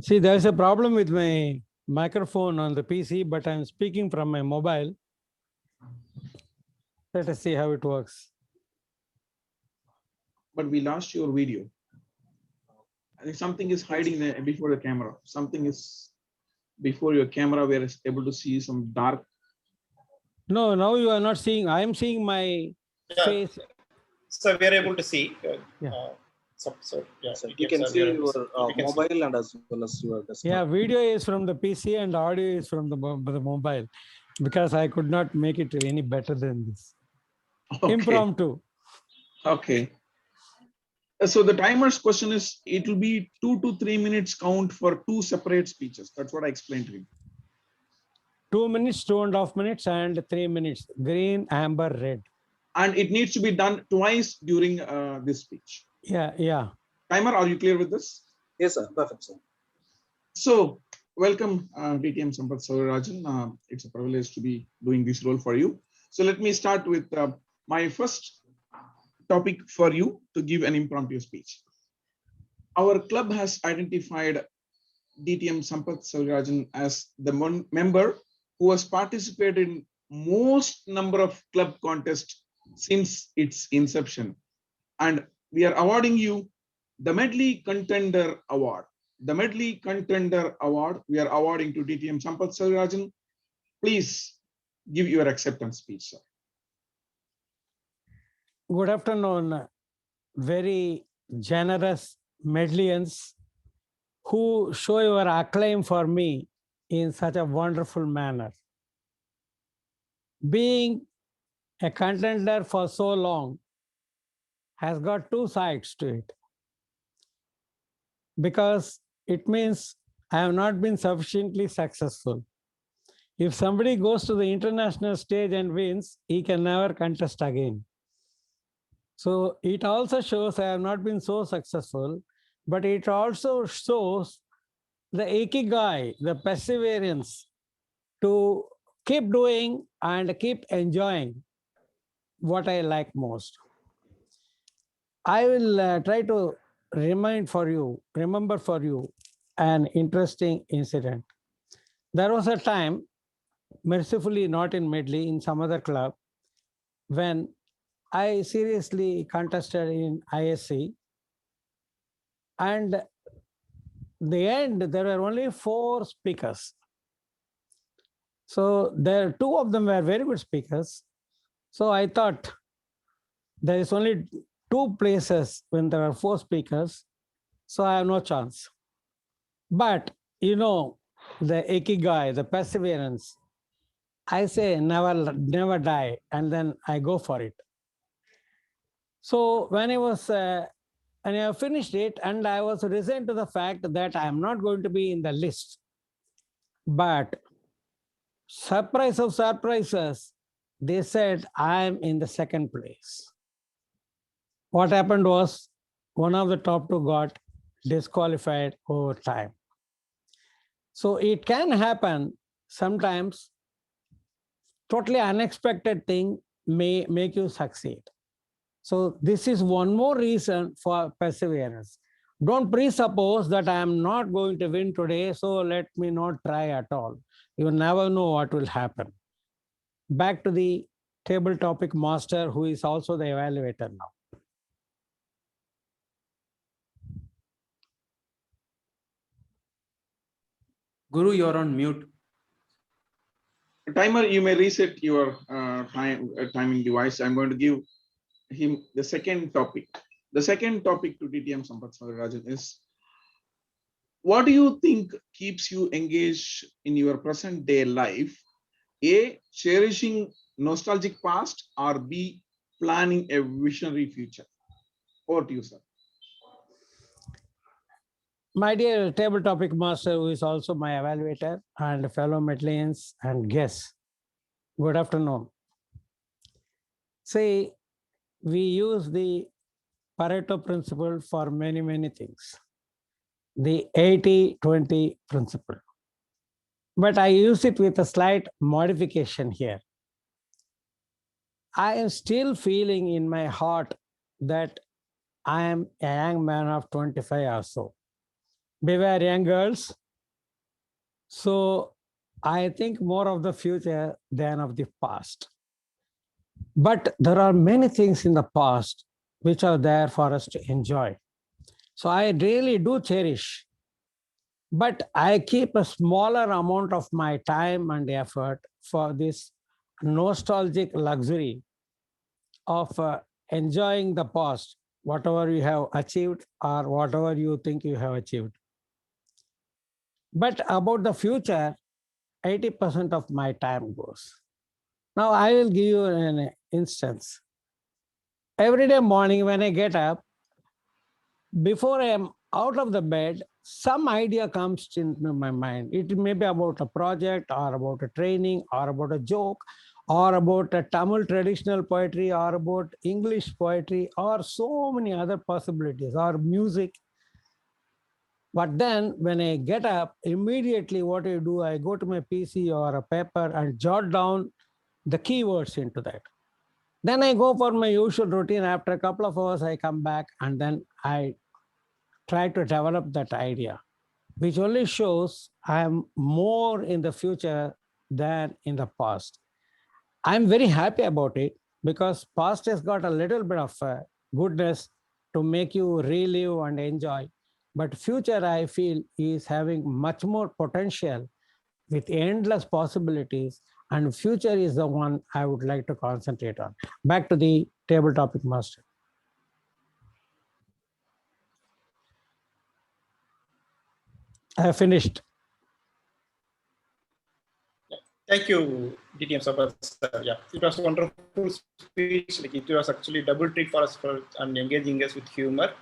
See, there's a problem with my microphone on the PC, but I'm speaking from my mobile. Let us see how it works. But we lost your video. I think something is hiding there before the camera. Something is before your camera. We are able to see some dark. No, now you are not seeing. I am seeing my face. So we are able to see. So you can see your mobile and as well as your desktop. Yeah, video is from the PC and audio is from the mobile, because I could not make it any better than this. Okay. Impromptu. Okay. So the timer's question is, it will be 2 to 3 minutes count for 2 separate speeches. That's what I explained to him. 2 minutes, 2.5 minutes, and 3 minutes. Green, amber, red. And it needs to be done twice during this speech. Yeah. Timer, are you clear with this? Yes, sir. Perfect, sir. So, welcome, DTM Sampath Sourirajan. It's a privilege to be doing this role for you. So, let me start with my first topic for you to give an impromptu speech. Our club has identified DTM Sampath Sourirajan as the member who has participated in most number of club contests since its inception. And we are awarding you the Medley Contender Award. the Medley Contender Award we are awarding to DTM Sampath Sarirajan. Please give your acceptance speech, sir. Good afternoon, very generous Medleyans who show your acclaim for me in such a wonderful manner. Being a contender for so long has got two sides to it, because it means I have not been sufficiently successful. If somebody goes to the international stage and wins, he can never contest again. So it also shows I have not been so successful, but it also shows the ikigai, the perseverance to keep doing and keep enjoying what I like most. I will try to remember for you an interesting incident. There was a time, mercifully not in Medley, in some other club, when I seriously contested in ISC, and the end there were only 4 speakers. So there, 2 of them were very good speakers. So I thought there is only 2 places when there are 4 speakers, so I have no chance. But you know, the ikigai, the perseverance, I say never die, and then I go for it. So when I finished it, and I was resigned to the fact that I am not going to be in the list. But surprise of surprises, they said I am in the 2nd place. What happened was one of the top 2 got disqualified over time. So it can happen sometimes. Totally unexpected thing may make you succeed. So this is one more reason for perseverance. Don't presuppose that I am not going to win today, so let me not try at all. You never know what will happen. Back to the table topic master, who is also the evaluator now. Guru, you're on mute. Timer, you may reset your timing device. I'm going to give him the second topic. The second topic to DTM Sampath Sarirajan is, what do you think keeps you engaged in your present day life? A, cherishing nostalgic past, or B, planning a visionary future? Over to you, sir. My dear table topic master, who is also my evaluator and fellow Medleyans and guests, good afternoon. See, we use the Pareto principle for many things, the 80-20 principle. But I use it with a slight modification here. I am still feeling in my heart that I am a young man of 25 or so. Beware, young girls. So I think more of the future than of the past. But there are many things in the past which are there for us to enjoy. So I really do cherish. But I keep a smaller amount of my time and effort for this nostalgic luxury of enjoying the past, whatever you have achieved or whatever you think you have achieved. But about the future, 80% of my time goes. Now I will give you an instance. Every day morning when I get up, before I am out of the bed, some idea comes into my mind. It may be about a project or about a training or about a joke or about a Tamil traditional poetry or about English poetry or so many other possibilities or music. But then when I get up, immediately what I do, I go to my PC or a paper and jot down the keywords into that. Then I go for my usual routine. After a couple of hours, I come back and then I try to develop that idea, which only shows I am more in the future than in the past. I'm very happy about it because past has got a little bit of goodness to make you relive and enjoy. But future, I feel, is having much more potential with endless possibilities, and future is the one I would like to concentrate on. Back to the table topic master. I have finished. Thank you, DTM Sampath sir. Yeah, it was a wonderful speech. Like it was actually double treat for us and engaging us with humor.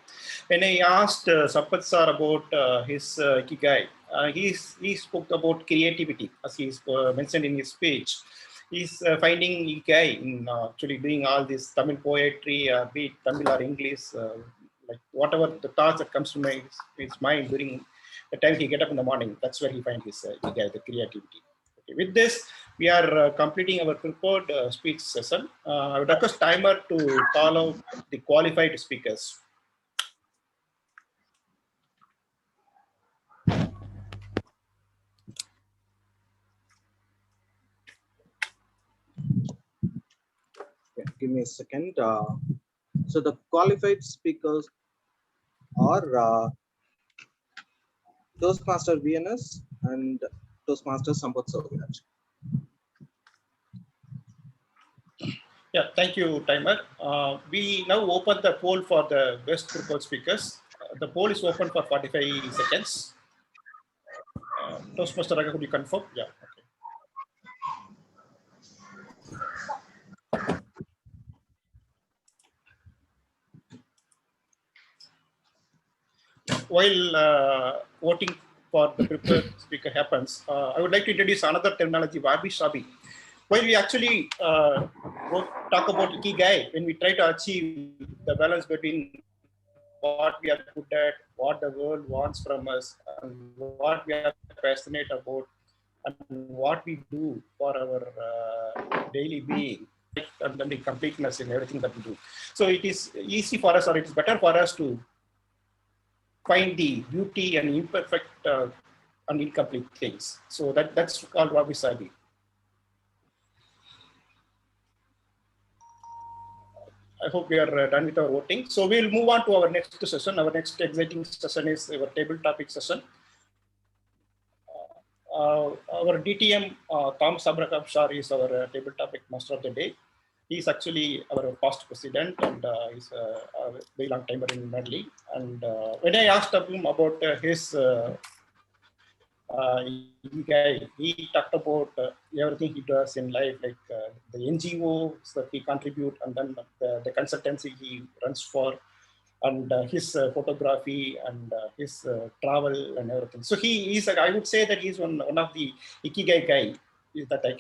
When I asked Sampath sir about his Ikigai, he spoke about creativity, as he mentioned in his speech. He's finding Ikigai in actually doing all this Tamil poetry, be it Tamil or English, like whatever the thoughts that comes to his mind during the time he get up in the morning. That's where he finds his Ikigai, the creativity. With this, we are completing our prepared speech session. I would request timer to call out the qualified speakers. Yeah, give me a second. So the qualified speakers are Toastmaster VNS and Toastmaster Sampath Sauraj. Yeah, thank you, timer. We now open the poll for the best prepared speakers. The poll is open for 45 seconds. Toastmaster Raga, could you confirm? Yeah, okay. While voting for the prepared speaker happens, I would like to introduce another terminology, wabi sabi. While we actually talk about Ikigai, when we try to achieve the balance between what we are good at, what the world wants from us, and what we are passionate about, and what we do for our daily being, and then the completeness in everything that we do. So it is easy for us, or it is better for us to find the beauty and imperfect and incomplete things. So that's called wabi sabi. I hope we are done with our voting. So we'll move on to our next session. Our next exciting session is our table topic session. Our DTM, Thomas Abraham Shar, is our table topic master of the day. He's actually our past president, and he's a very long timer in Medley. And when I asked him about his guy, he talked about everything he does in life, like the NGOs that he contribute, and then the consultancy he runs for, and his photography and his travel and everything. So he is, I would say that he's one of the Ikigai guy that I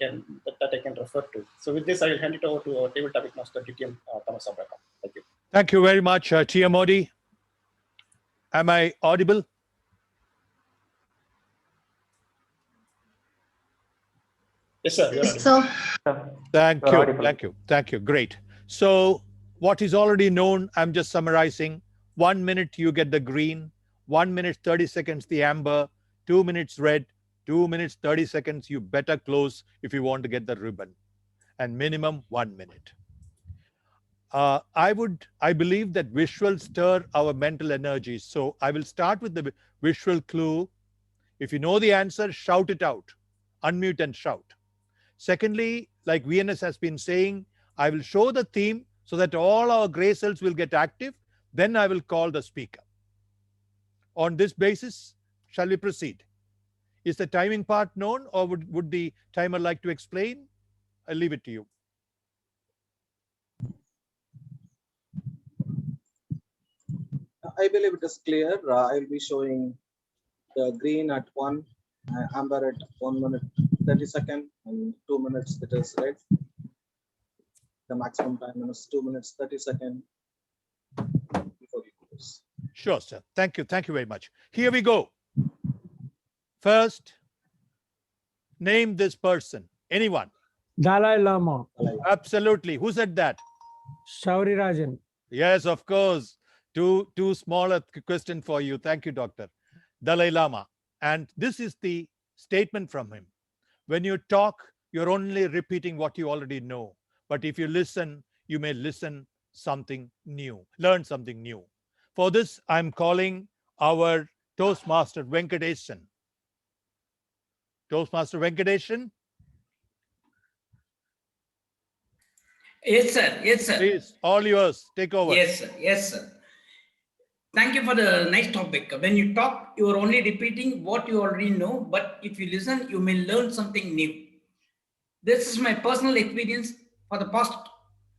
can refer to. So with this, I will hand it over to our table topic master, DTM Thomas Abraham. Thank you. Thank you very much, TM Modi. Am I audible? Yes, sir. Yes, sir. Thank you. Thank you. Thank you. Great. So what is already known, I'm just summarizing. 1 minute, you get the green. 1 minute, 30 seconds, the amber. 2 minutes, red. 2 minutes, 30 seconds, you better close if you want to get the ribbon. And minimum 1 minute. I believe that visuals stir our mental energies. So I will start with the visual clue. If you know the answer, shout it out. Unmute and shout. Secondly, like VNS has been saying, I will show the theme so that all our gray cells will get active. Then I will call the speaker. On this basis, shall we proceed? Is the timing part known, or would the timer like to explain? I'll leave it to you. I believe it is clear. I'll be showing the green at 1, amber at 1 minute 30 seconds, and 2 minutes it is red. The maximum time is 2 minutes 30 seconds before we close. Sure, sir. Thank you. Thank you very much. Here we go. First, name this person. Anyone? Dalai Lama. Absolutely. Who said that? Shauri Rajan. Yes, of course. Too small a question for you. Thank you, doctor. Dalai Lama. And this is the statement from him. When you talk, you're only repeating what you already know. But if you listen, you may listen something new, learn something new. For this, I'm calling our Toastmaster Venkatesan. Toastmaster Venkatesan? Yes, sir. Yes, sir. Please, all yours. Take over. Yes, sir. Yes, sir. Thank you for the nice topic. When you talk, you are only repeating what you already know, but if you listen, you may learn something new. This is my personal experience for the past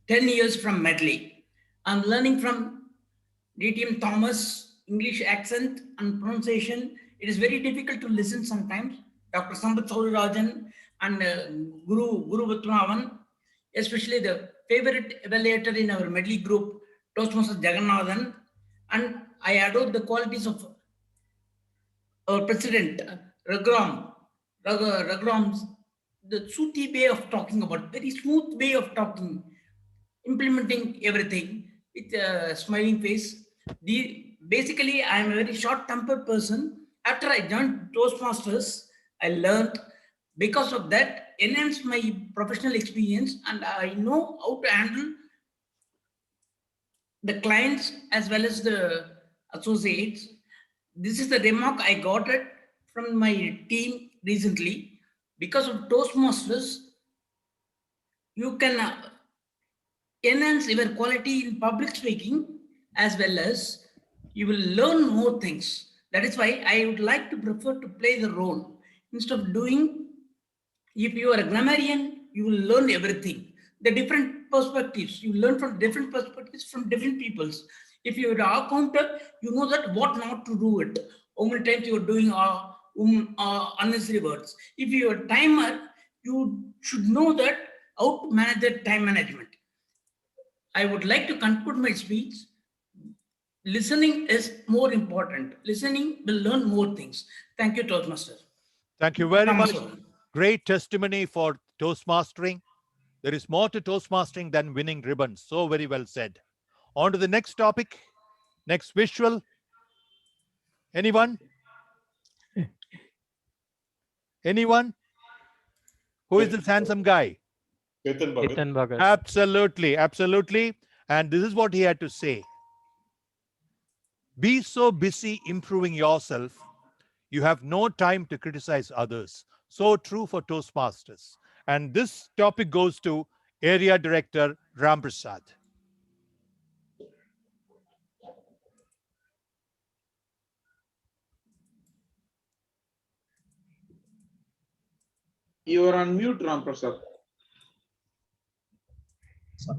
10 years from Medley. I'm learning from DTM Thomas, English accent and pronunciation. It is very difficult to listen sometimes. Dr. Sambat Saurarajan and Guru Vatmanavan, especially the favorite evaluator in our Medley group, Toastmasters Jagannathan, and I adore the qualities of our president, Ragram's, the soothy way of talking about, very smooth way of talking, implementing everything with a smiling face. Basically, I am a very short-tempered person. After I joined Toastmasters, I learned because of that, enhanced my professional experience, and I know how to handle the clients as well as the associates. This is the remark I got it from my team recently. Because of Toastmasters, you can enhance your quality in public speaking as well as you will learn more things. That is why I would like to prefer to play the role instead of doing. If you are a grammarian, you will learn everything. The different perspectives, you learn from different perspectives from different peoples. If you are an accountant, you know that what not to do it. How many times you are doing unnecessary words. If you are a timer, you should know that how to manage that time management. I would like to conclude my speech. Listening is more important. Listening will learn more things. Thank you, Toastmaster. Thank you very much. Great testimony for Toastmastering. There is more to Toastmastering than winning ribbons. So very well said. On to the next topic. Next visual. Anyone? Anyone? Who is this handsome guy? Chetan Bhagat. Absolutely, absolutely. And this is what he had to say. Be so busy improving yourself, you have no time to criticize others. So true for Toastmasters. And this topic goes to Area Director Ram Prasad. You are on mute, Ram Prasad. Sorry.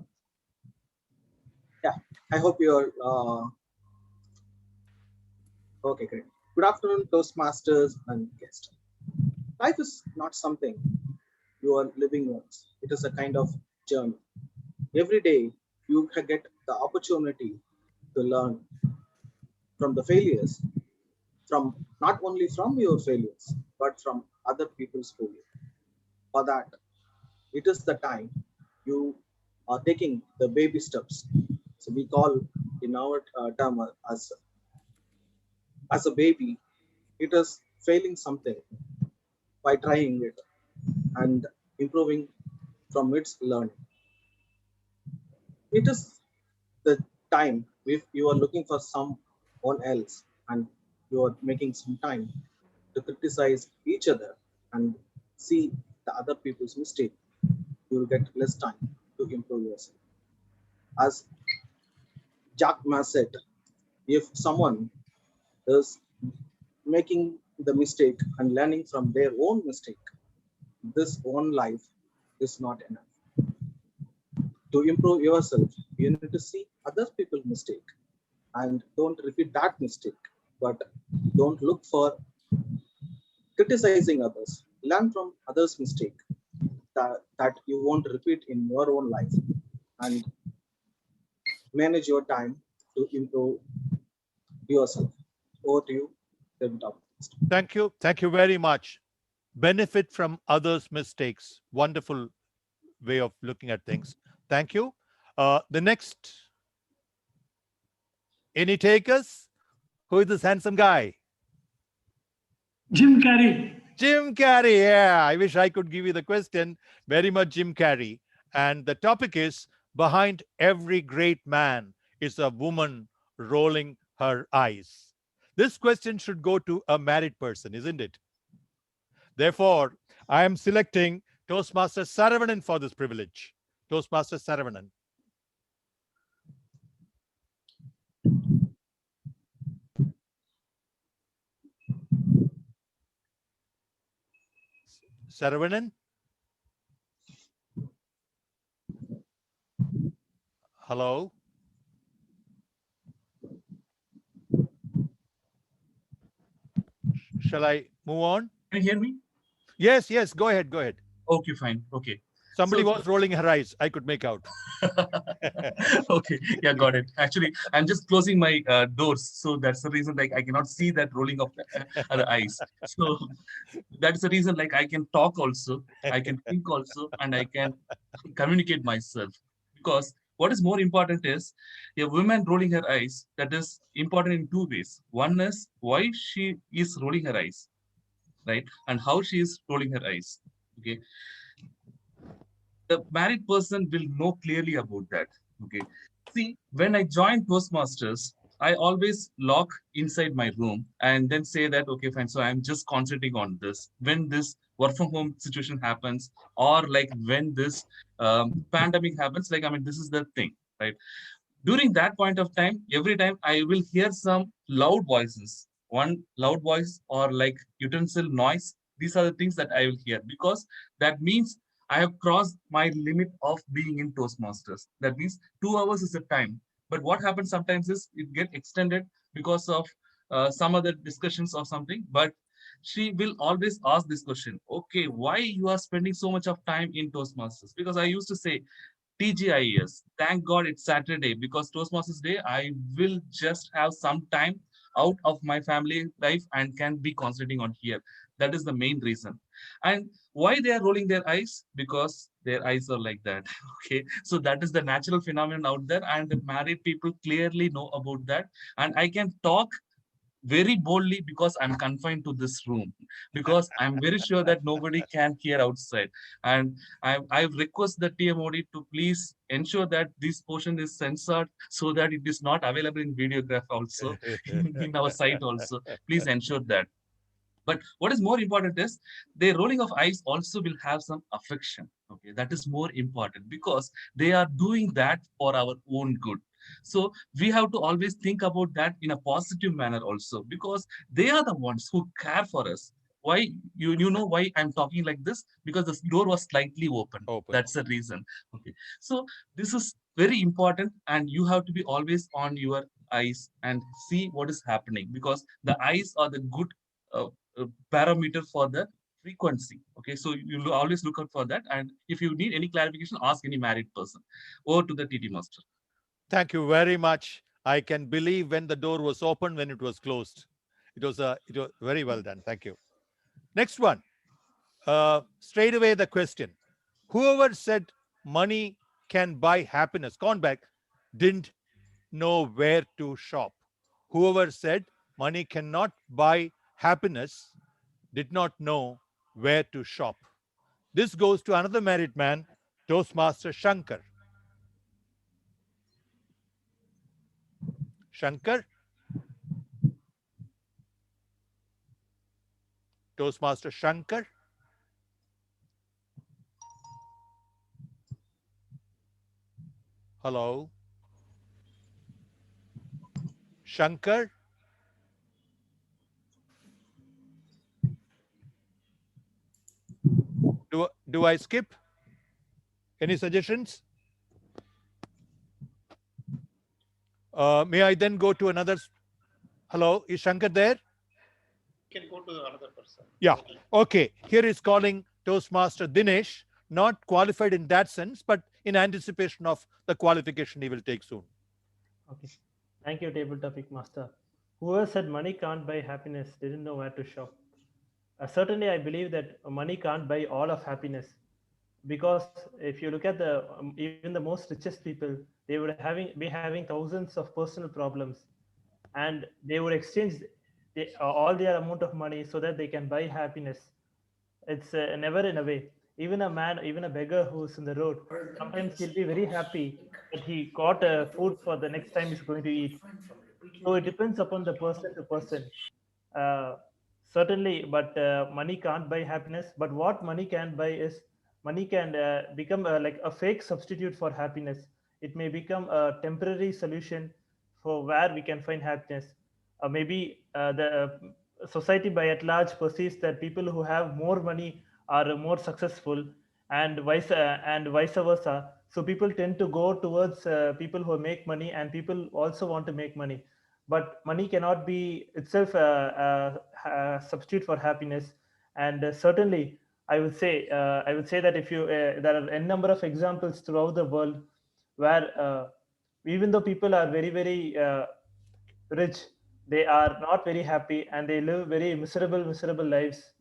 Yeah, I hope you're okay, great. Good afternoon, Toastmasters and guests. Life is not something you are living once. It is a kind of journey. Every day, you get the opportunity to learn from the failures, from not only from your failures, but from other people's failures. For that, it is the time you are taking the baby steps. So we call in our term as a baby, it is failing something by trying it and improving from its learning. It is the time if you are looking for someone else and you are making some time to criticize each other and see the other people's mistake, you will get less time to improve yourself. As Jack Ma said, if someone is making the mistake and learning from their own mistake, this own life is not enough. To improve yourself, you need to see other people's mistake and don't repeat that mistake, but don't look for criticizing others. Learn from others' mistake that you won't repeat in your own life and manage your time to improve yourself. Over to you, David. Thank you. Thank you very much. Benefit from others' mistakes. Wonderful way of looking at things. Thank you. The next, any takers? Who is this handsome guy? Jim Carrey. Jim Carrey. Yeah, I wish I could give you the question. Very much Jim Carrey. And the topic is, behind every great man is a woman rolling her eyes. This question should go to a married person, isn't it? Therefore, I am selecting Toastmaster Saravanan for this privilege. Toastmaster Saravanan. Saravanan? Hello? Shall I move on? Can you hear me? Yes, yes, go ahead, go ahead. Okay, fine. Okay. Somebody So- was rolling her eyes. I could make out. Okay, yeah, got it. Actually, I'm just closing my doors, so that's the reason. Like, I cannot see that rolling of the eyes. So that's the reason. Like, I can talk also, I can think also, and I can communicate myself. Because what is more important is a woman rolling her eyes. That is important in two ways. One is why she is rolling her eyes, right, and how she is rolling her eyes. Okay, the married person will know clearly about that. Okay. See, when I joined Toastmasters, I always lock inside my room and then say that, okay, fine. So I'm just concentrating on this. When this work from home situation happens, or like when this pandemic happens, like, I mean, this is the thing, right? During that point of time, every time I will hear some loud voices, one loud voice or like utensil noise. These are the things that I will hear, because that means I have crossed my limit of being in Toastmasters. That means 2 hours is the time. But what happens sometimes is it get extended because of some other discussions or something. But she will always ask this question: okay, why you are spending so much of time in Toastmasters? Because I used to say, TGIES. Thank God it's Saturday, because Toastmasters Day, I will just have some time out of my family life and can be concentrating on here. That is the main reason. And why they are rolling their eyes? Because their eyes are like that. Okay. So that is the natural phenomenon out there. And the married people clearly know about that. And I can talk very boldly because I'm confined to this room, because I'm very sure that nobody can hear outside. And I request the TMOD to please ensure that this portion is censored so that it is not available in videograph also in our site also. Please ensure that. But what is more important is the rolling of eyes also will have some affection. Okay, that is more important because they are doing that for our own good. So we have to always think about that in a positive manner also, because they are the ones who care for us. Why you know why I'm talking like this? Because the door was slightly open. That's the reason. Okay, so this is very important, and you have to be always on your eyes and see what is happening, because the eyes are the good uh, parameter for the frequency. Okay, so you always look out for that. And if you need any clarification, ask any married person. Over to the TT master. Thank you very much. I can believe when the door was open, when it was closed. It was very well done. Thank you. Next one. Straight away the question. Whoever said money can buy happiness, Cornback, didn't know where to shop. Whoever said money cannot buy happiness did not know where to shop. This goes to another married man, Toastmaster Shankar. Shankar? Toastmaster Shankar? Hello? Shankar? Do I skip? Any suggestions? May I then go to another? Hello, is Shankar there? You can go to another person. Yeah. Okay. Here is calling Toastmaster Dinesh, not qualified in that sense, but in anticipation of the qualification he will take soon. Okay. Thank you, Table Topic Master. Whoever said money can't buy happiness didn't know where to shop. Certainly, I believe that money can't buy all of happiness, because if you look at the even the most richest people, they would be having thousands of personal problems, and they would exchange all their amount of money so that they can buy happiness. It's never in a way. Even a man, even a beggar who's in the road, sometimes he'll be very happy that he got food for the next time he's going to eat. So it depends upon the person to person. Uh, Certainly, but money can't buy happiness. But what money can buy is money can become like a fake substitute for happiness. It may become a temporary solution for where we can find happiness. Maybe the society by at large perceives that people who have more money are more successful, and vice versa. So people tend to go towards people who make money, and people also want to make money. But money cannot be itself a substitute for happiness. And certainly, I would say that if you there are n number of examples throughout the world where even though people are very rich, they are not very happy and they live very miserable lives.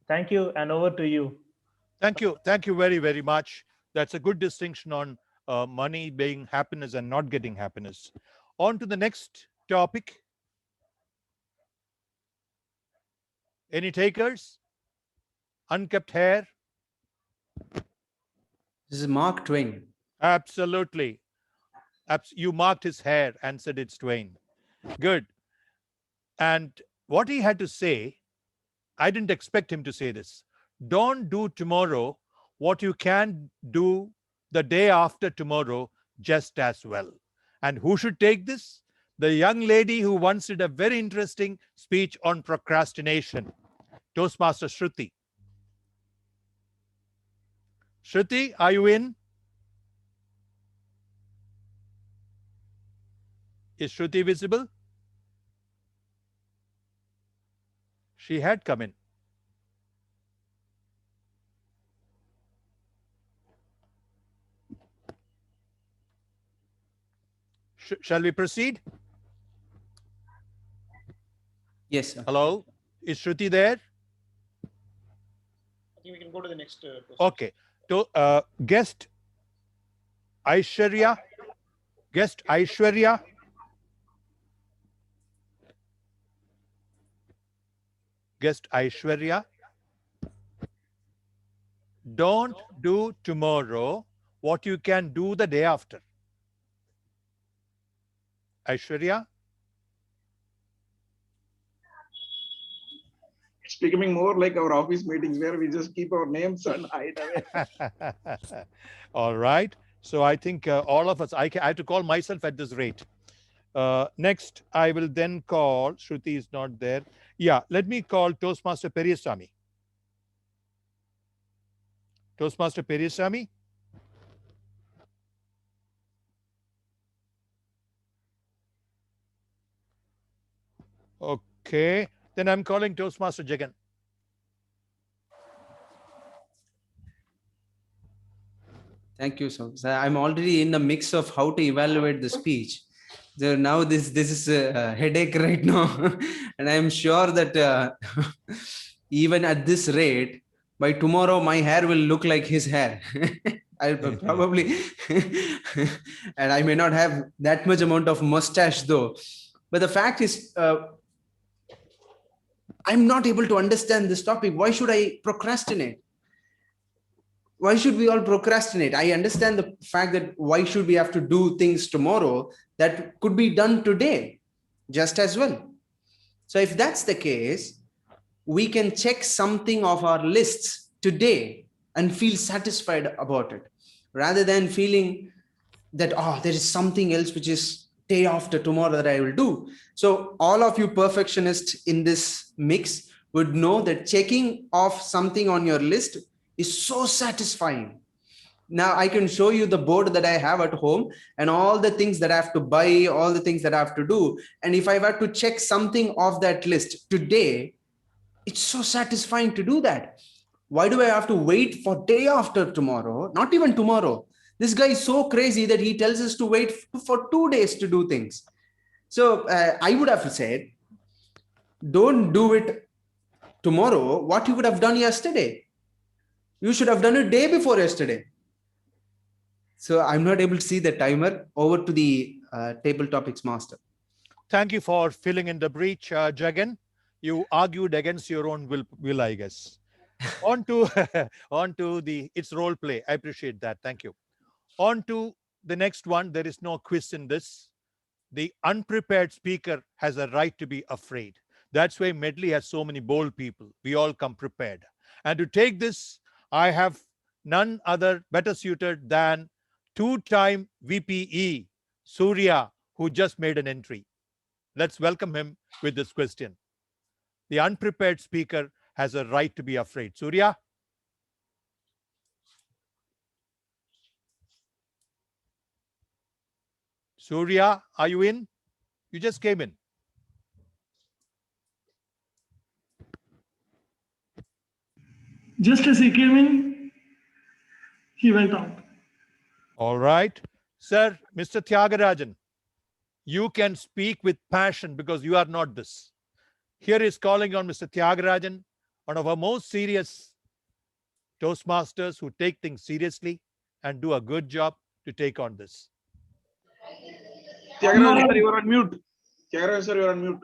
Thank you, and over to you. Thank you. Thank you very, very much. That's a good distinction on money being happiness and not getting happiness. On to the next topic. Any takers? Unkept hair? This is Mark Twain. Absolutely. You marked his hair and said it's Twain. Good. And what he had to say, I didn't expect him to say this. Don't do tomorrow what you can do the day after tomorrow just as well. And who should take this? The young lady who once did a very interesting speech on procrastination, Toastmaster Shruti. Shruti, are you in? Is Shruti visible? She had come in. Shall we proceed? Yes, sir. Hello? Is Shruti there? I think we can go to the next question. Okay. Guest Aishwarya. Guest Aishwarya. Guest Aishwarya. Don't do tomorrow what you can do the day after. Aishwarya. It's becoming more like our office meetings where we just keep our names and hide away. All right. So I think all of us, I have to call myself at this rate. Next, I will then call, Shruti is not there. Yeah, let me call Toastmaster Periyasamy. Toastmaster Periyasamy. Okay, then I'm calling Toastmaster Jagan. Thank you, sir. So I'm already in the mix of how to evaluate the speech. So now this is a headache right now, and I'm sure that even at this rate, by tomorrow my hair will look like his hair. I'll probably, and I may not have that much amount of mustache though. But the fact is, I'm not able to understand this topic. Why should I procrastinate? Why should we all procrastinate? I understand the fact that why should we have to do things tomorrow that could be done today just as well. So if that's the case, we can check something off our lists today and feel satisfied about it, rather than feeling that, oh, there is something else which is day after tomorrow that I will do. So all of you perfectionists in this mix would know that checking off something on your list is so satisfying. Now I can show you the board that I have at home and all the things that I have to buy, all the things that I have to do. And if I were to check something off that list today, it's so satisfying to do that. Why do I have to wait for day after tomorrow? Not even tomorrow. This guy is so crazy that he tells us to wait for 2 days to do things. So I would have said, don't do it tomorrow what you would have done yesterday. You should have done it day before yesterday. So I'm not able to see the timer. Over to the table topics master. Thank you for filling in the breach, Jagan. You argued against your own will, I guess. On to its role play. I appreciate that. Thank you. On to the next one. There is no quiz in this. the unprepared speaker has a right to be afraid. That's why Medley has so many bold people. We all come prepared. And to take this, I have none other better suited than two-time VPE, Surya, who just made an entry. Let's welcome him with this question. The unprepared speaker has a right to be afraid. Surya? Surya, are you in? You just came in. Just as he came in, he went out. All right. Sir, Mr. Tyagarajan, you can speak with passion because you are not this. Here is calling on Mr. Tyagarajan, one of our most serious Toastmasters who take things seriously and do a good job to take on this. Tyagarajan sir, you are on mute. Tyagarajan sir, you are on mute.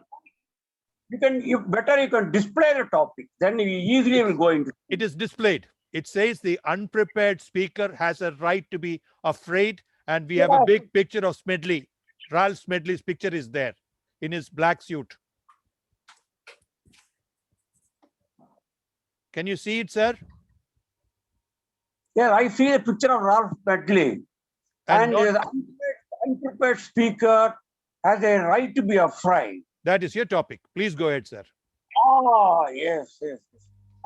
You can display the topic, then you easily will go into. It is displayed. It says the unprepared speaker has a right to be afraid, and we have a big picture of Medley. Ralph Medley's picture is there in his black suit. Can you see it, sir? Yeah, I see a picture of Ralph Medley. And the unprepared speaker has a right to be afraid. That is your topic. Please go ahead, sir. Ah, yes.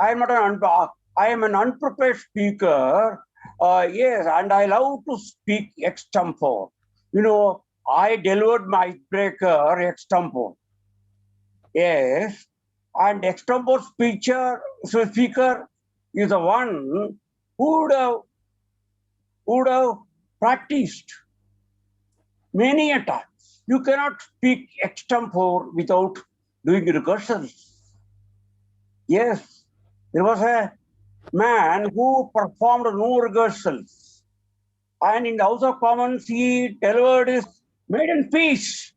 I am an unprepared speaker. Yes, and I love to speak extempore. You know, I delivered my breaker extempore. Yes, and extempore speaker is the one who would have practiced many a time. You cannot speak extempore without doing rehearsals. Yes, there was a man who performed no rehearsals. And in the House of Commons, he delivered his maiden speech.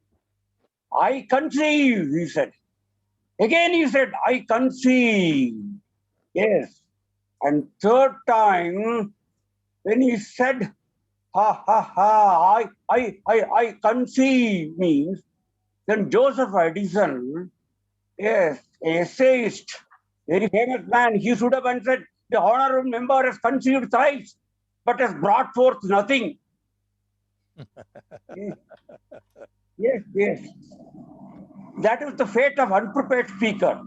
I conceive, he said. Again, he said, I conceive. Yes. And third time, when he said, I conceive means, then Joseph Edison, yes, essayist, very famous man, he stood up and said, the honorable member has conceived thrice, but has brought forth nothing. Yes. That is the fate of unprepared speaker.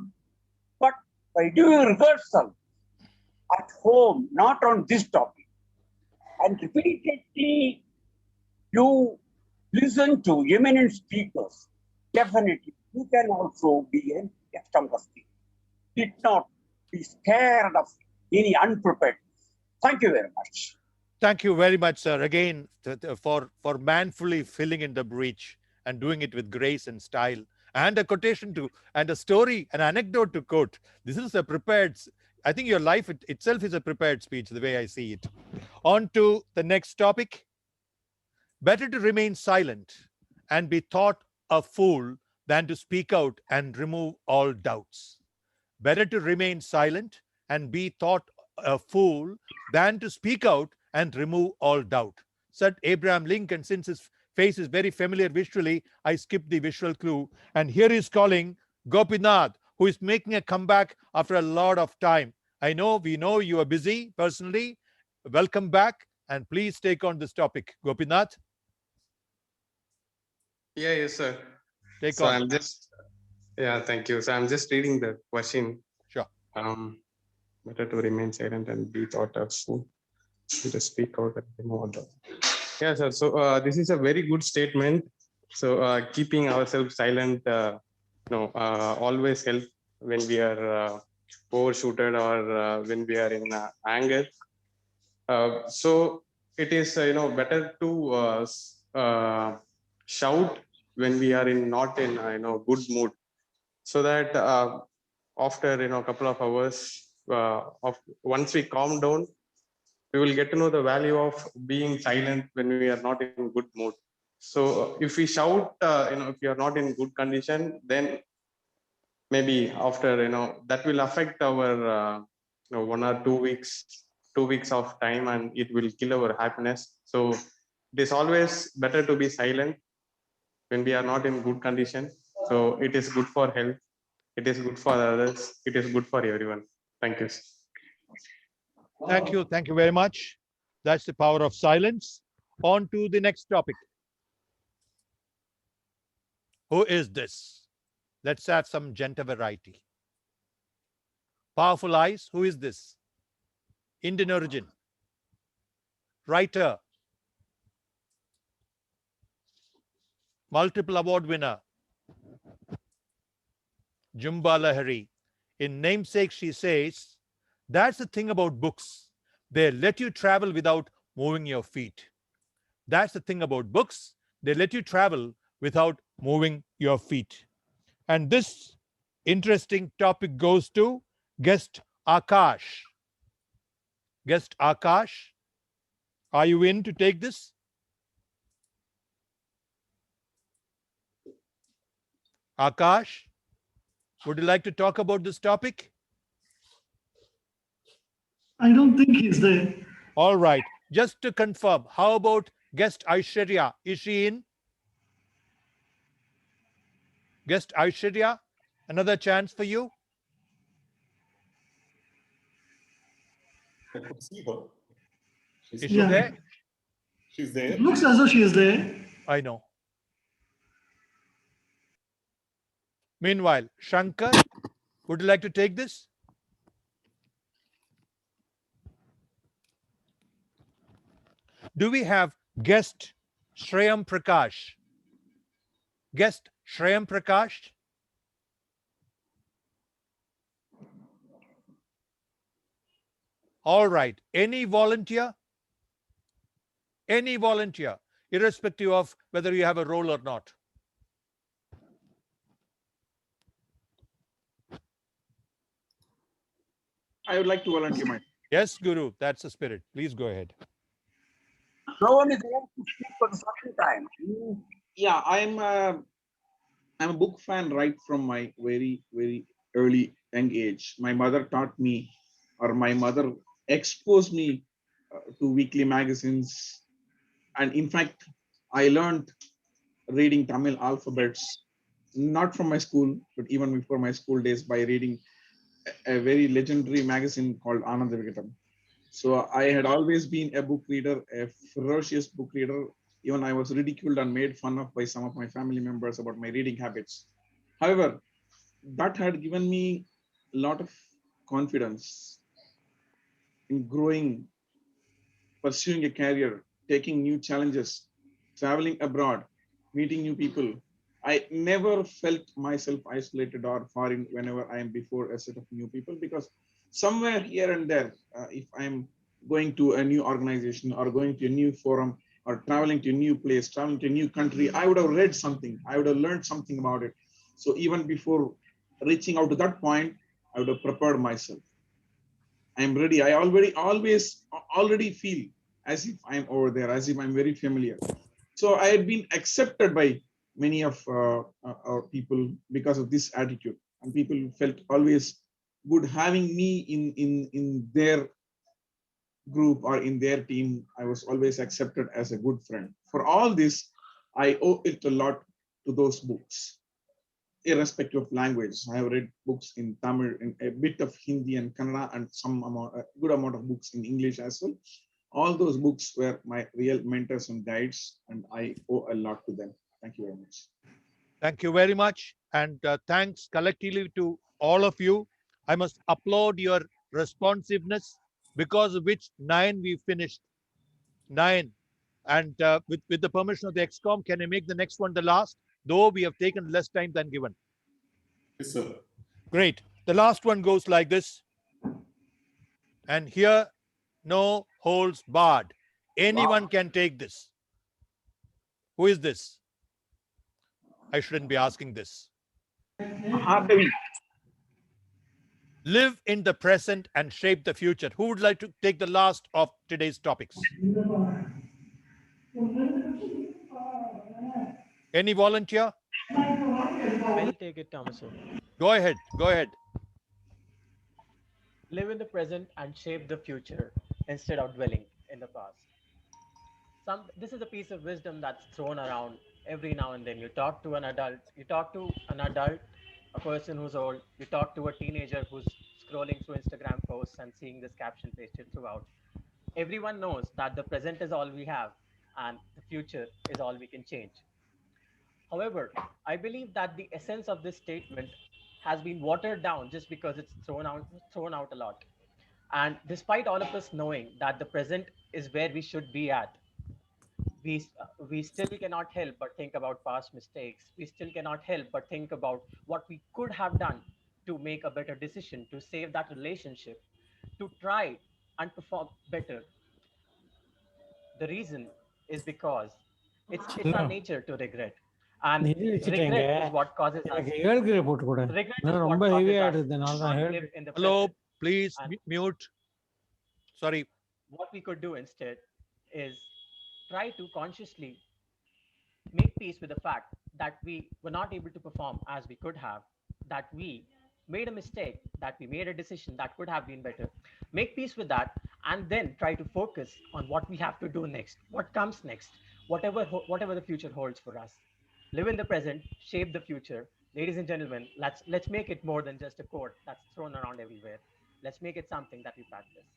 But by doing rehearsal at home, not on this topic, and repeatedly you listen to eminent speakers, definitely you can also be an extempore speaker. Did not be scared of any unprepared. Thank you very much. Thank you very much, sir, again, for manfully filling in the breach and doing it with grace and style, and a quotation to, and a story, an anecdote to quote. This is a prepared, I think your life itself is a prepared speech, the way I see it. On to the next topic. Better to remain silent and be thought a fool than to speak out and remove all doubts. Better to remain silent and be thought a fool than to speak out and remove all doubt, said Abraham Lincoln. Since his face is very familiar visually, I skipped the visual clue. And here is calling Gopinath, who is making a comeback after a lot of time. We know you are busy personally. Welcome back, and please take on this topic. Gopinath. Yes, sir. Take on. Thank you. So I'm just reading the question. Sure. Better to remain silent and be thought of fool to speak out and remove all doubt. Yeah, sir. So this is a very good statement. So keeping ourselves silent, always help when we are overshooted or when we are in anger. So it is better to shout when we are not in good mood, so that after a couple of hours, once we calm down, we will get to know the value of being silent when we are not in good mood. So if we shout, if you are not in good condition, then maybe after that will affect our 1 or 2 weeks, 2 weeks of time, and it will kill our happiness. So it is always better to be silent when we are not in good condition. So it is good for health. It is good for others. It is good for everyone. Thank you. Thank you. Thank you very much. That's the power of silence. On to the next topic. Who is this? Let's have some gender variety. Powerful eyes. Who is this? Indian origin. Writer. Multiple award winner. Jumba Lahiri. In Namesake, she says, that's the thing about books. They let you travel without moving your feet. That's the thing about books. They let you travel without moving your feet. And this interesting topic goes to guest Akash. Guest Akash, are you in to take this? Akash, would you like to talk about this topic? I don't think he's there. All right. Just to confirm, how about guest Aishwarya? Is she in? Guest Aishwarya, another chance for you. I could see her. Is she there? She's there. It looks as though she is there. I know. Meanwhile, Shankar, would you like to take this? Do we have guest Shreyam Prakash? Guest Shreyam Prakash? All right. Any volunteer? Any volunteer, irrespective of whether you have a role or not. I would like to volunteer my. Yes, Guru, that's the spirit. Please go ahead. No one is there to speak for the second time. Yeah, I'm a book fan right from my very early young age. My mother taught me, or my mother exposed me to weekly magazines, and in fact, I learned reading Tamil alphabets not from my school, but even before my school days by reading a very legendary magazine called Ananda Vigatam. So I had always been a book reader, a ferocious book reader. Even I was ridiculed and made fun of by some of my family members about my reading habits. However, that had given me a lot of confidence in growing, pursuing a career, taking new challenges, traveling abroad, meeting new people. I never felt myself isolated or foreign whenever I am before a set of new people, because somewhere here and there, if I'm going to a new organization or going to a new forum or traveling to a new place, traveling to a new country, I would have read something, I would have learned something about it. So even before reaching out to that point, I would have prepared myself. I'm ready. I already feel as if I'm over there, as if I'm very familiar. So I had been accepted by many of our people because of this attitude, and people felt always good having me in their group or in their team. I was always accepted as a good friend. For all this, I owe it a lot to those books, irrespective of language. I have read books in Tamil, in a bit of Hindi and Kannada, and a good amount of books in English as well. All those books were my real mentors and guides, and I owe a lot to them. Thank you very much. Thank you very much. And thanks collectively to all of you. I must applaud your responsiveness, because of which 9 we finished. 9. And with the permission of the XCOM, can I make the next one the last? Though we have taken less time than given. Yes, sir. Great. The last one goes like this. And here, no holds barred. Anyone can take this. Who is this? I shouldn't be asking this. Live in the present and shape the future. Who would like to take the last of today's topics? Any volunteer? I'll take it, Thomas. Go ahead. Go ahead. Live in the present and shape the future instead of dwelling in the past. This is a piece of wisdom that's thrown around every now and then. You talk to an adult, a person who's old, you talk to a teenager who's scrolling through Instagram posts and seeing this caption pasted throughout. Everyone knows that the present is all we have and the future is all we can change. However, I believe that the essence of this statement has been watered down just because it's thrown out a lot. And despite all of us knowing that the present is where we should be at, we still cannot help but think about past mistakes. We still cannot help but think about what we could have done to make a better decision, to save that relationship, to try and perform better. The reason is because it's our No. nature to regret, and நிதி வச்சுட்டேங்க regret is what causes us. எனக்கு ஏழ்கிற போட்டு கூட Regret is நான் what ரொம்ப causes ஹெவியா us எடுத்ததுனால to நான் not ஏழு live in the Hello, present. please And mute. Sorry. what we could do instead is try to consciously make peace with the fact that we were not able to perform as we could have, that we made a mistake, that we made a decision that could have been better. Make peace with that, and then try to focus on what we have to do next, what comes next, whatever the future holds for us. Live in the present, shape the future. Ladies and gentlemen, let's make it more than just a quote that's thrown around everywhere. Let's make it something that we practice.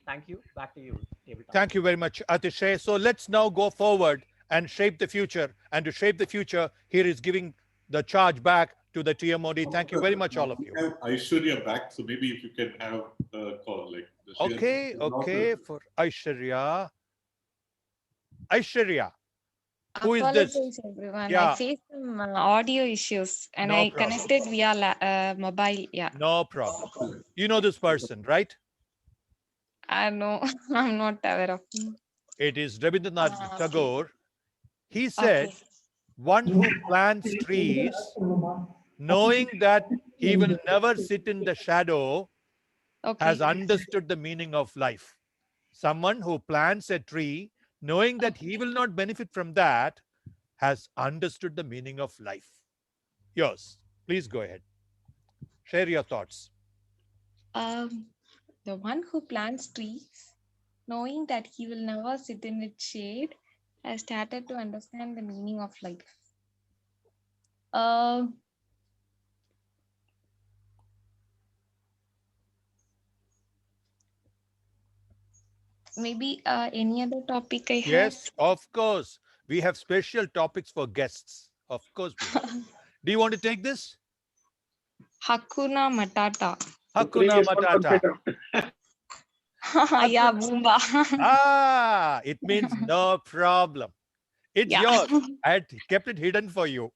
Thank you. Back to you, David. Thank you very much, Atishay. So let's now go forward and shape the future. And to shape the future, here is giving the charge back to the TMOD. Thank you very much, all of you. We have Aishwarya back, so maybe if you can have a call like this. Okay, for Aishwarya. Aishwarya, who is this? Apologies, everyone. Yeah. I faced some audio issues and No I problem. connected via mobile. Yeah. No problem. You know this person, right? No, I'm not aware of him. It is Rabindranath Okay. Tagore. He said, one who plants trees, knowing that he will never sit in the shadow, has understood the meaning of life. Someone who plants a tree, knowing that he will not benefit from that, has understood the meaning of life. Yours. Please go ahead. Share your thoughts. The one who plants trees, knowing that he will never sit in its shade, has started to understand the meaning of life. Maybe any other topic I have? Yes, of course. We have special topics for guests. Of course we have. Do you want to take this? Hakuna Matata. Hakuna Matata. Yeah, Boomba. It means no problem. It's yours. I had kept it hidden for you.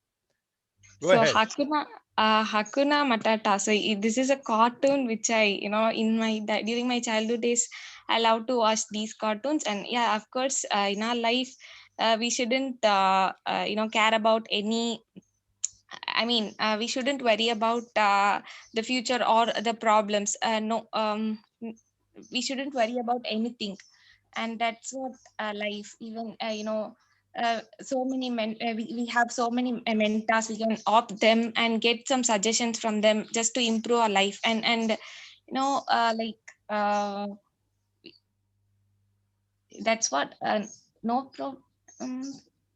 Go So ahead. Hakuna Matata. So this is a cartoon which I, during my childhood days, I love to watch these cartoons. And yeah, of course, in our life, we shouldn't, care about any. We shouldn't worry about the future or the problems. We shouldn't worry about anything, and that's what life. Even so many we have so many mentors. We can opt them and get some suggestions from them just to improve our life. And that's what. No problem.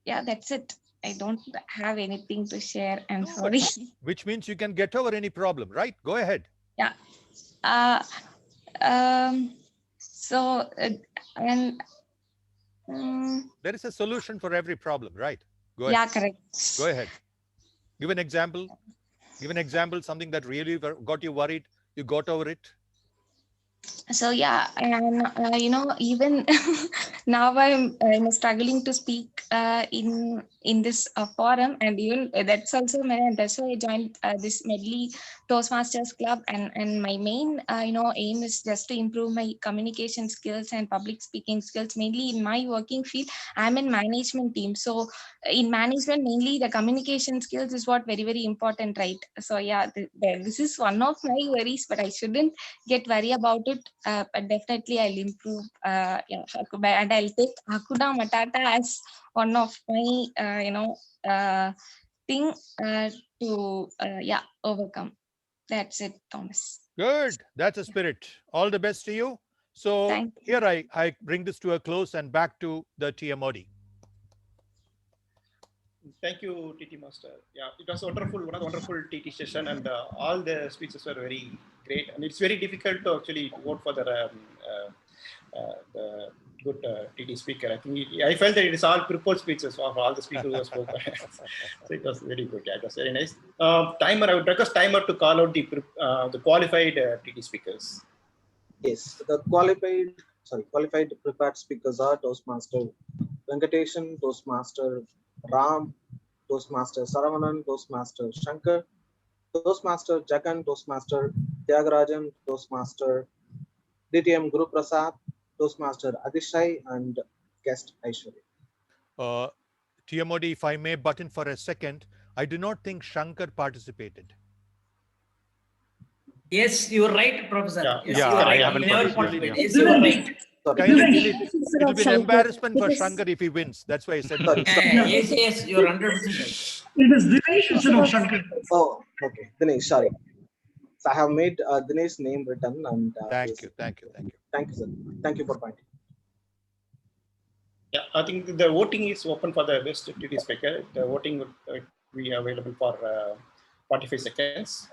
Yeah, that's it. I don't have anything to share. I'm sorry. Which means you can get over any problem, right? Go ahead. Yeah. So and there is a solution for every problem, right? Go ahead. Yeah, correct. Go ahead. Give an example. Give an example, something that really got you worried. You got over it. So yeah, and even now I'm struggling to speak in this forum, and even that's why I joined this Medley Toastmasters club, and my main aim is just to improve my communication skills and public speaking skills. Mainly in my working field, I'm in management team. So in management, mainly the communication skills is what very, very important, right? So yeah, this is one of my worries, but I shouldn't get worried about it. But definitely I'll improve. And I'll take Hakuna Matata as one of my thing to overcome. That's it, Thomas. Good. That's a spirit. All the best to you. So here I bring this to a close and back to the TMOD. Thank you, TT Master. Yeah, it was wonderful, one of the wonderful TT session, and all the speeches were very great. And it's very difficult to actually vote for the good TT speaker. I think I felt that it is all prepared speeches of all the speakers who have spoken. So it was very good. Yeah, it was very nice. Timer, I would request timer to call out the qualified TT speakers. Yes, the qualified prepared speakers are Toastmaster Venkateshan, Toastmaster Ram, Toastmaster Saravanan, Toastmaster Shankar, Toastmaster Jagan, Toastmaster Tyagarajan, Toastmaster DTM Guru Prasad, Toastmaster Adishay, and guest Aishwarya. TMOD, if I may button for a second, I do not think Shankar participated. Yes, you are right, Professor. Yeah, yes, yeah, you are I right. haven't He never participated. participated. Yes, you are right. Kindly delete. It will be an embarrassment for Shankar if he wins. That's why I said that. Yes, yes, you are 100% right. It is Dinesh instead of Shankar. Oh, okay. Dinesh, sorry. So I have made Dinesh's name written and thank you. Thank you, sir. Thank you for pointing. Yeah, I think the voting is open for the best TT speaker. The voting would be available for 45 seconds.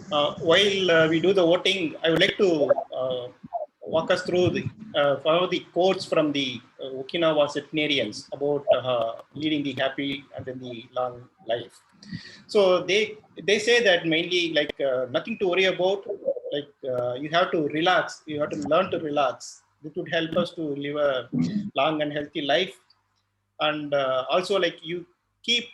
While we do the voting, I would like to walk us through one of the quotes from the Okinawa centenarians about leading the happy and then the long life. So they say that mainly like nothing to worry about. Like you have to relax. You have to learn to relax. This would help us to live a long and healthy life. And also like you keep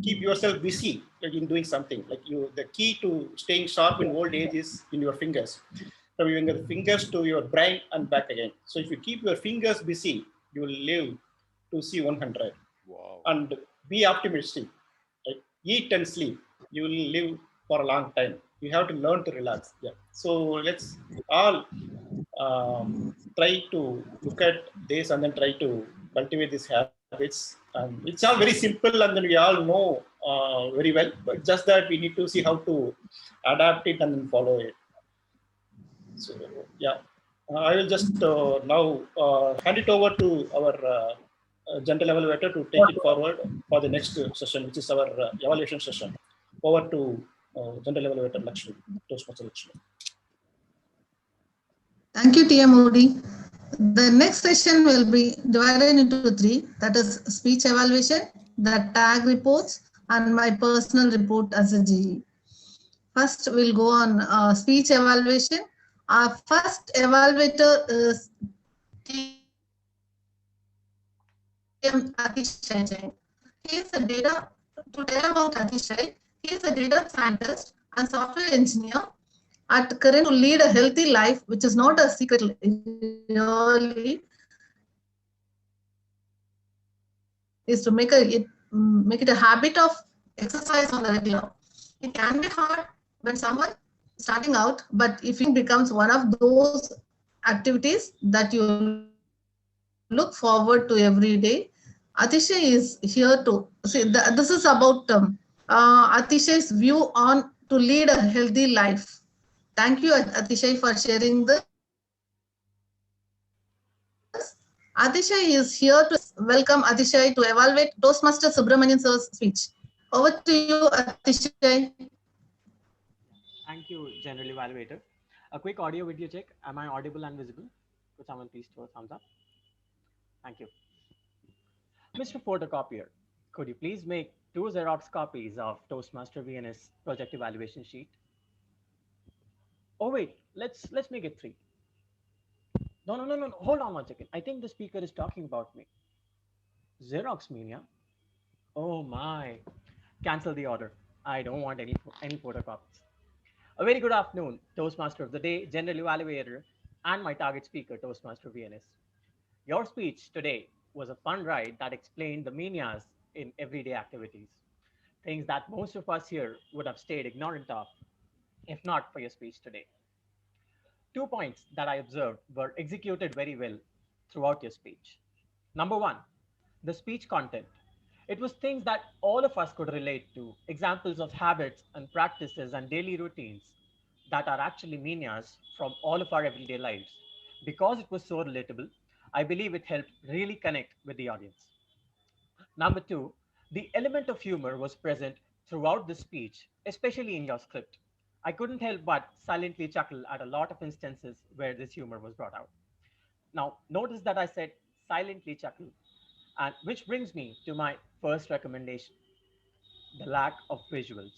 yourself busy like in doing something. Like the key to staying sharp in old age is in your fingers. From your fingers to your brain and back again. So if you keep your fingers busy, you will live to see 100. Wow. And be optimistic. Right? Eat and sleep. You will live for a long time. You have to learn to relax. Yeah. So let's all try to look at this and then try to cultivate these habits. And it's all very simple and then we all know very well, but just that we need to see how to adapt it and then follow it. So yeah, I will just now hand it over to our gentle evaluator to take it forward for the next session, which is our evaluation session. Over to gentle evaluator Lakshmi, Toastmaster Lakshmi. Thank you, TMOD. The next session will be divided into three, that is speech evaluation, the tag reports, and my personal report as a GE. First, we'll go on speech evaluation. Our first evaluator is Atishay. He is a data, to tell about Atishay, he is a data scientist and software engineer at current to lead a healthy life, which is not a secret really, is to make it a habit of exercise on the regular. It can be hard when someone starting out, but if it becomes one of those activities that you look forward to every day, Atishay is here to see. This is about Atishay's view on to lead a healthy life. Thank you, Atishay, for sharing this. Atishay is here to welcome Atishay to evaluate Toastmaster Subramanian sir's speech. Over to you, Atishay. Thank you, General Evaluator. A quick audio video check. Am I audible and visible? Could someone please throw a thumbs up? Thank you. Mr. Photocopier, could you please make 2 Xerox copies of Toastmaster VNS project evaluation sheet? Oh wait, let's make it 3. No. Hold on 1 second. I think the speaker is talking about me. Xerox Mania? Oh my. Cancel the order. I don't want any photocopies. A very good afternoon, Toastmaster of the Day, General Evaluator, and my target speaker, Toastmaster VNS. Your speech today was a fun ride that explained the manias in everyday activities, things that most of us here would have stayed ignorant of, if not for your speech today. 2 points that I observed were executed very well throughout your speech. Number 1, the speech content. It was things that all of us could relate to, examples of habits and practices and daily routines that are actually manias from all of our everyday lives. Because it was so relatable, I believe it helped really connect with the audience. Number two, the element of humor was present throughout the speech, especially in your script. I couldn't help but silently chuckle at a lot of instances where this humor was brought out. Now, notice that I said silently chuckle, and which brings me to my first recommendation, the lack of visuals.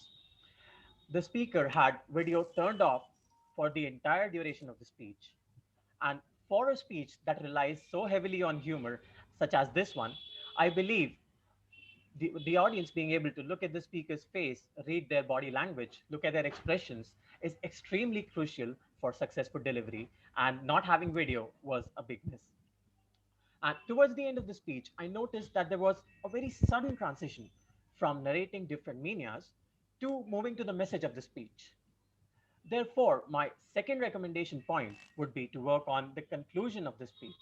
The speaker had video turned off for the entire duration of the speech. And for a speech that relies so heavily on humor, such as this one, I believe the audience being able to look at the speaker's face, read their body language, look at their expressions is extremely crucial for successful delivery, and not having video was a big miss. And towards the end of the speech, I noticed that there was a very sudden transition from narrating different manias to moving to the message of the speech. Therefore, my second recommendation point would be to work on the conclusion of the speech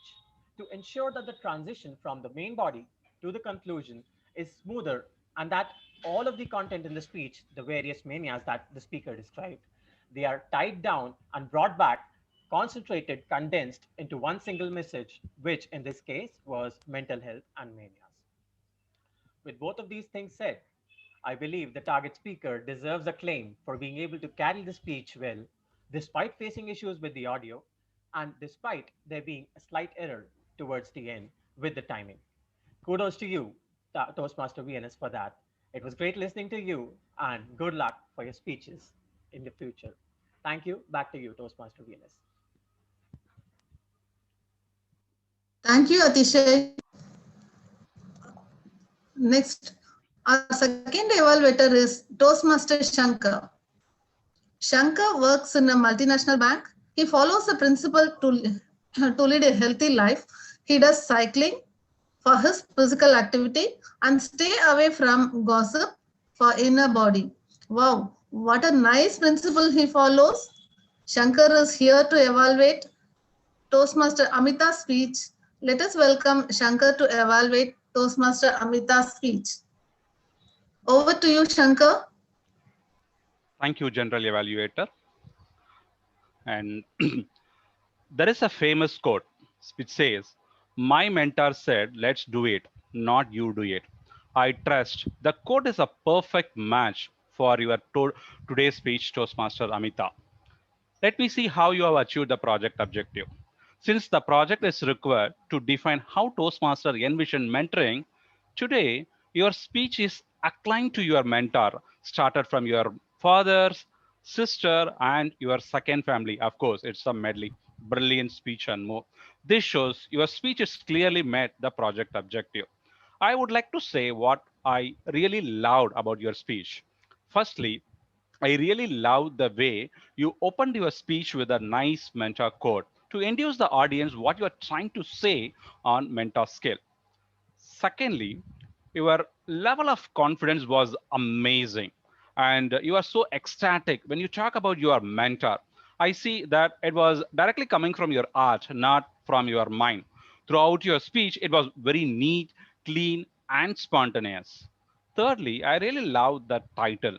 to ensure that the transition from the main body to the conclusion is smoother and that all of the content in the speech, the various manias that the speaker described, they are tied down and brought back, concentrated, condensed into one single message, which in this case was mental health and manias. With both of these things said, I believe the target speaker deserves a claim for being able to carry the speech well, despite facing issues with the audio and despite there being a slight error towards the end with the timing. Kudos to you, Toastmaster VNS, for that. It was great listening to you, and good luck for your speeches in the future. Thank you. Back to you, Toastmaster VNS. Thank you, Atishay. Next, our second evaluator is Toastmaster Shankar. Shankar works in a multinational bank. He follows the principle to lead a healthy life. He does cycling for his physical activity and stay away from gossip for inner body. Wow, what a nice principle he follows. Shankar is here to evaluate Toastmaster Amita's speech. Let us welcome Shankar to evaluate Toastmaster Amita's speech. Over to you, Shankar. Thank you, General Evaluator. And there is a famous quote which says, "My mentor said, let's do it, not you do it." I trust the quote is a perfect match for your today's speech, Toastmaster Amita. Let me see how you have achieved the project objective. Since the project is required to define how Toastmaster envision mentoring, today your speech is acclaimed to your mentor, started from your father's, sister, and your second family. Of course, it's a medley. Brilliant speech and more. This shows your speech is clearly met the project objective. I would like to say what I really loved about your speech. Firstly, I really love the way you opened your speech with a nice mentor quote to induce the audience what you are trying to say on mentor skill. Secondly, your level of confidence was amazing. And you are so ecstatic when you talk about your mentor. I see that it was directly coming from your art, not from your mind. Throughout your speech, it was very neat, clean, and spontaneous. Thirdly, I really love the title,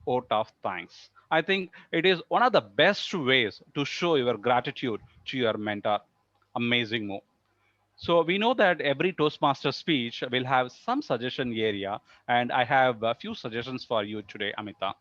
Vote of Thanks. I think it is one of the best ways to show your gratitude to your mentor. Amazing move. So we know that every Toastmaster speech will have some suggestion area, and I have a few suggestions for you today, Amita.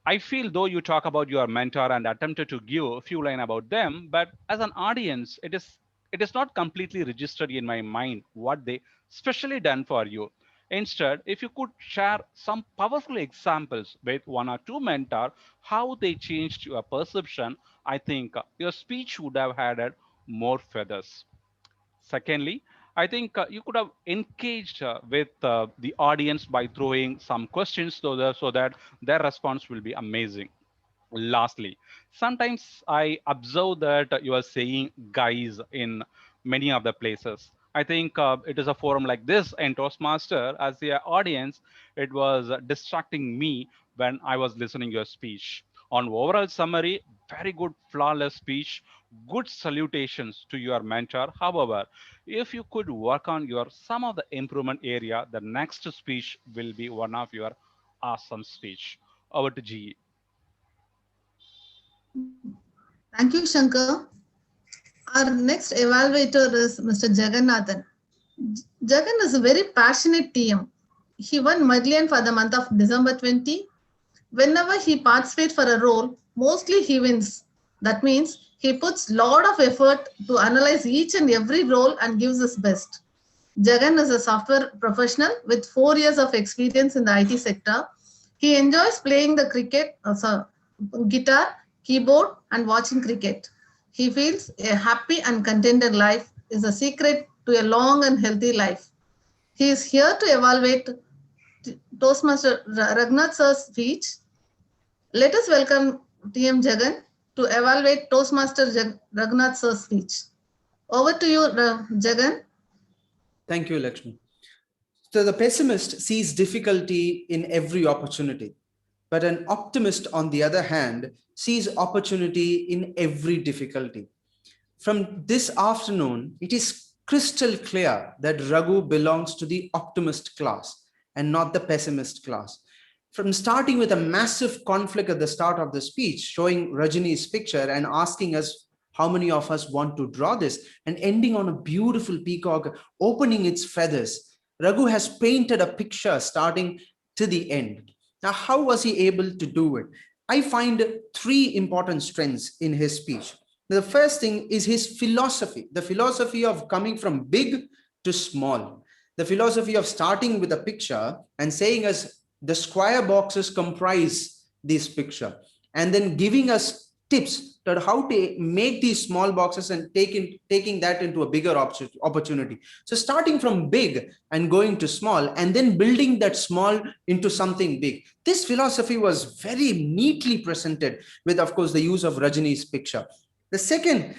I feel though you talk about your mentor and attempted to give a few lines about them, but as an audience, it is not completely registered in my mind what they specially done for you. Instead, if you could share some powerful examples with one or two mentor, how they changed your perception, I think your speech would have had more feathers. Secondly, I think you could have engaged with the audience by throwing some questions so that their response will be amazing. Lastly, sometimes I observe that you are saying guys in many of the places. I think it is a forum like this and Toastmaster as the audience, it was distracting me when I was listening your speech. On overall summary, very good flawless speech, good salutations to your mentor. However, if you could work on your some of the improvement area, the next speech will be one of your awesome speech. Over to GE. Thank you, Shankar. Our next evaluator is Mr. Jagannathan. Jagan is a very passionate TM. He won Medley for the month of December 20. Whenever he participates for a role, mostly he wins. That means he puts lot of effort to analyze each and every role and gives his best. Jagan is a software professional with 4 years of experience in the IT sector. He enjoys playing the guitar, keyboard, and watching cricket. He feels a happy and contented life is a secret to a long and healthy life. He is here to evaluate Toastmaster Raghunath sir's speech. Let us welcome TM Jagan to evaluate Toastmaster Raghunath sir's speech. Over to you, Jagan. Thank you, Lakshmi. So the pessimist sees difficulty in every opportunity, but an optimist, on the other hand, sees opportunity in every difficulty. From this afternoon, it is crystal clear that Raghu belongs to the optimist class and not the pessimist class. From starting with a massive conflict at the start of the speech, showing Rajini's picture and asking us how many of us want to draw this, and ending on a beautiful peacock opening its feathers, Raghu has painted a picture starting to the end. Now, how was he able to do it? I find 3 important strengths in his speech. The first thing is his philosophy, the philosophy of coming from big to small, the philosophy of starting with a picture and saying us the square boxes comprise this picture, and then giving us tips on how to make these small boxes and taking that into a bigger opportunity. So starting from big and going to small, and then building that small into something big. This philosophy was very neatly presented with, of course, the use of Rajini's picture. The second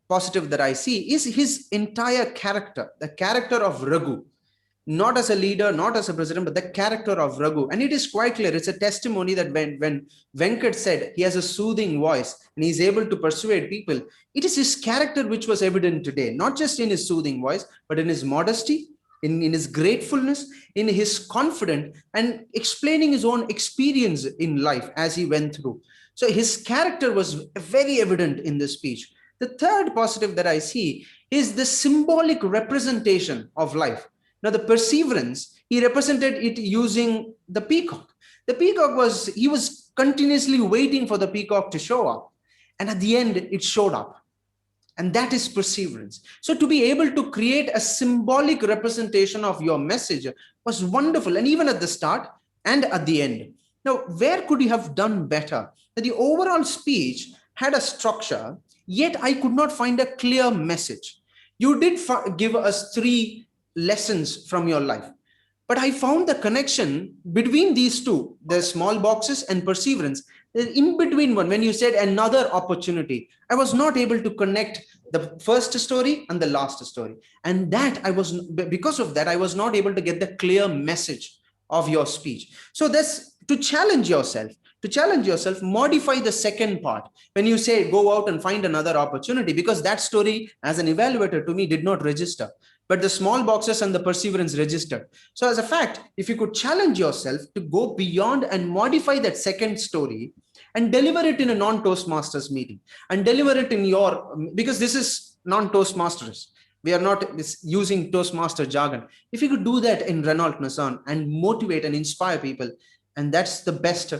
positive that I see is his entire character, the character of Raghu. Not as a leader, not as a president, but the character of Raghu. And it is quite clear. It's a testimony that when Venkat said he has a soothing voice and he's able to persuade people, it is his character which was evident today, not just in his soothing voice, but in his modesty, in his gratefulness, in his confidence, and explaining his own experience in life as he went through. So his character was very evident in this speech. The third positive that I see is the symbolic representation of life. Now, the perseverance, he represented it using the peacock. The peacock he was continuously waiting for the peacock to show up. And at the end, it showed up. And that is perseverance. So to be able to create a symbolic representation of your message was wonderful. And even at the start and at the end. Now, where could you have done better? The overall speech had a structure, yet I could not find a clear message. You did give us 3 lessons from your life, but I found the connection between these 2, the small boxes and perseverance. In between one, when you said another opportunity, I was not able to connect the first story and the last story, and because of that I was not able to get the clear message of your speech. So that's to challenge yourself. Modify the second part when you say go out and find another opportunity, because that story as an evaluator to me did not register, but the small boxes and the perseverance registered. So as a fact, if you could challenge yourself to go beyond and modify that second story and deliver it in a non-Toastmasters meeting, and deliver it in because this is non-Toastmasters. We are not using Toastmaster jargon. If you could do that in Renault Nissan and motivate and inspire people, and that's the best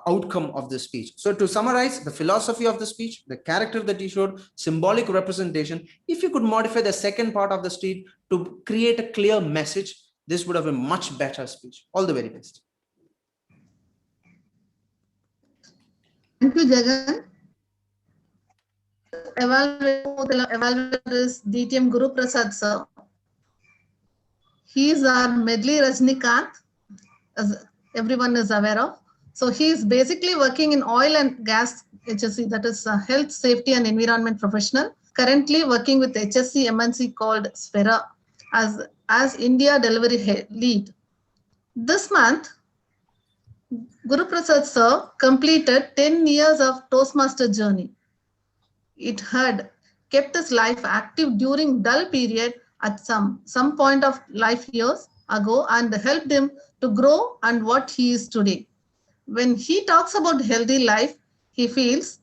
outcome of the speech. So to summarize, the philosophy of the speech, the character that you showed, symbolic representation, if you could modify the second part of the speech to create a clear message, this would have been a much better speech. All the very best. Thank you, Jagan. Evaluator is DTM Guru Prasad sir. He is our Medley Rajnikant, as everyone is aware of. So he is basically working in oil and gas HSC, that is health, safety and environment professional. Currently working with HSC MNC called Sphera as India delivery lead. This month, Guru Prasad sir completed 10 years of Toastmaster journey. It had kept his life active during dull period at some point of life years ago and helped him to grow and what he is today. When he talks about healthy life, he feels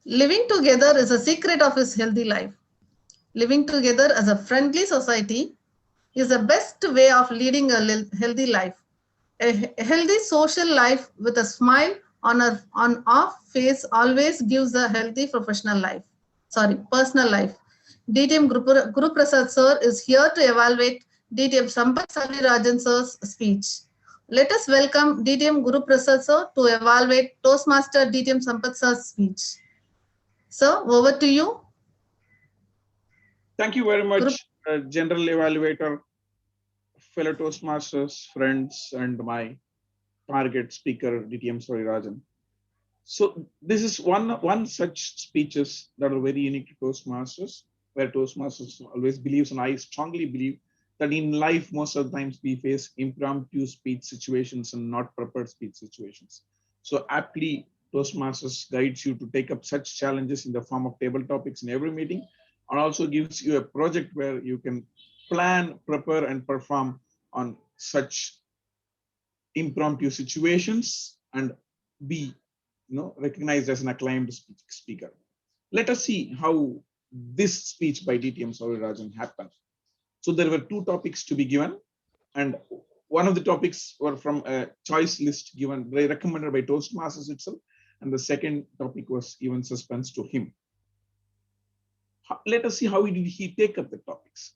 Living together is a secret of his healthy life. Living together as a friendly society is the best way of leading a healthy life. A healthy social life with a smile on off face always gives a healthy professional life. Sorry, personal life. DTM Guru Prasad sir is here to evaluate DTM Sampath Savirajan sir's speech. Let us welcome DTM Guru Prasad sir to evaluate Toastmaster DTM Sampath sir's speech. Sir, over to you. Thank you very much, General Evaluator, fellow Toastmasters, friends, and my target speaker, DTM Savirajan. So this is one such speeches that are very unique to Toastmasters, where Toastmasters always believes, and I strongly believe that in life, most of the times we face impromptu speech situations and not prepared speech situations. So aptly, Toastmasters guides you to take up such challenges in the form of table topics in every meeting, and also gives you a project where you can plan, prepare, and perform on such impromptu situations and be recognized as an acclaimed speaker. Let us see how this speech by DTM Savirajan happened. So there were two topics to be given, and one of the topics were from a choice list given, recommended by Toastmasters itself, and the second topic was even suspense to him. Let us see how did he take up the topics.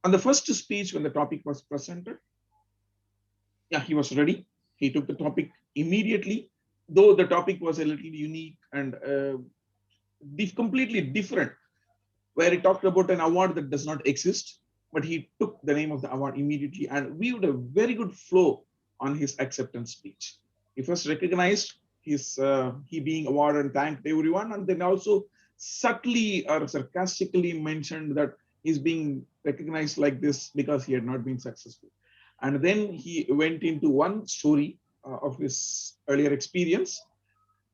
On the first speech, when the topic was presented, yeah, he was ready. He took the topic immediately, though the topic was a little unique and completely different, where he talked about an award that does not exist, but he took the name of the award immediately and viewed a very good flow on his acceptance speech. He first recognized he being awarded and thanked everyone, and then also subtly or sarcastically mentioned that he's being recognized like this because he had not been successful. And then he went into one story of his earlier experience,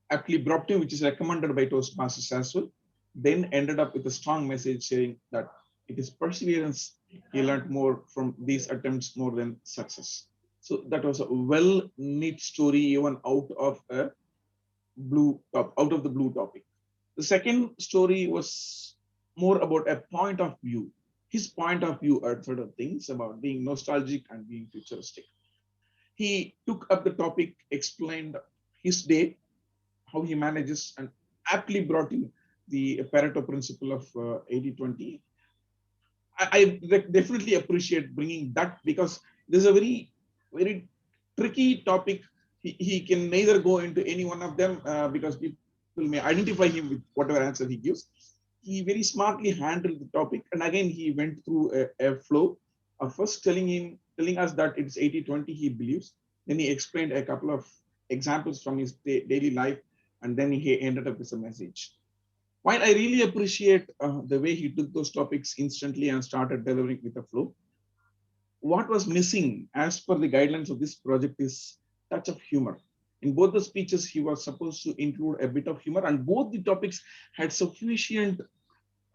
aptly brought him, which is recommended by Toastmasters as well. Then ended up with a strong message saying that it is perseverance. He learned more from these attempts more than success. So that was a well-knit story, even out of the blue topic. The second story was more about a point of view. His point of view are certain things about being nostalgic and being futuristic. He took up the topic, explained his day, how he manages, and aptly brought in the Pareto principle of 80-20. I definitely appreciate bringing that because this is a very, very tricky topic. He can neither go into any one of them because people may identify him with whatever answer he gives. He very smartly handled the topic. And again, he went through a flow of first telling us that it's 80-20 he believes. Then he explained a couple of examples from his daily life, and then he ended up with a message. While I really appreciate the way he took those topics instantly and started delivering with a flow, what was missing as per the guidelines of this project is touch of humor. In both the speeches, he was supposed to include a bit of humor, and both the topics had sufficient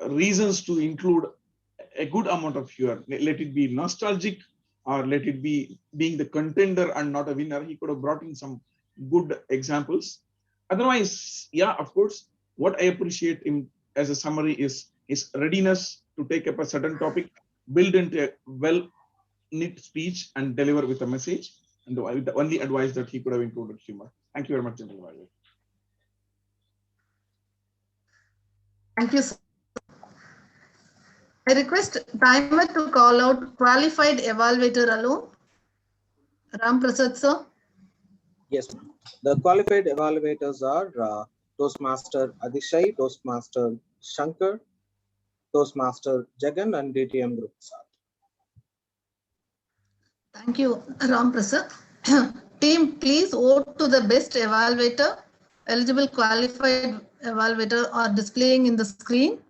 reasons to include a good amount of humor. Let it be nostalgic or let it be being the contender and not a winner. He could have brought in some good examples. Otherwise, yeah, of course, what I appreciate him as a summary is his readiness to take up a certain topic, build into a well-knit speech and deliver with a message. And the only advice that he could have included humor. Thank you very much, General Evaluator. Thank you, sir. I request timer to call out qualified evaluator alone. Ram Prasad, sir. Yes, the qualified evaluators are Toastmaster Adishay, Toastmaster Shankar, Toastmaster Jagan, and DTM Group. Thank you, Ram Prasad. Team, please vote to the best evaluator. Eligible qualified evaluator are displaying in the screen.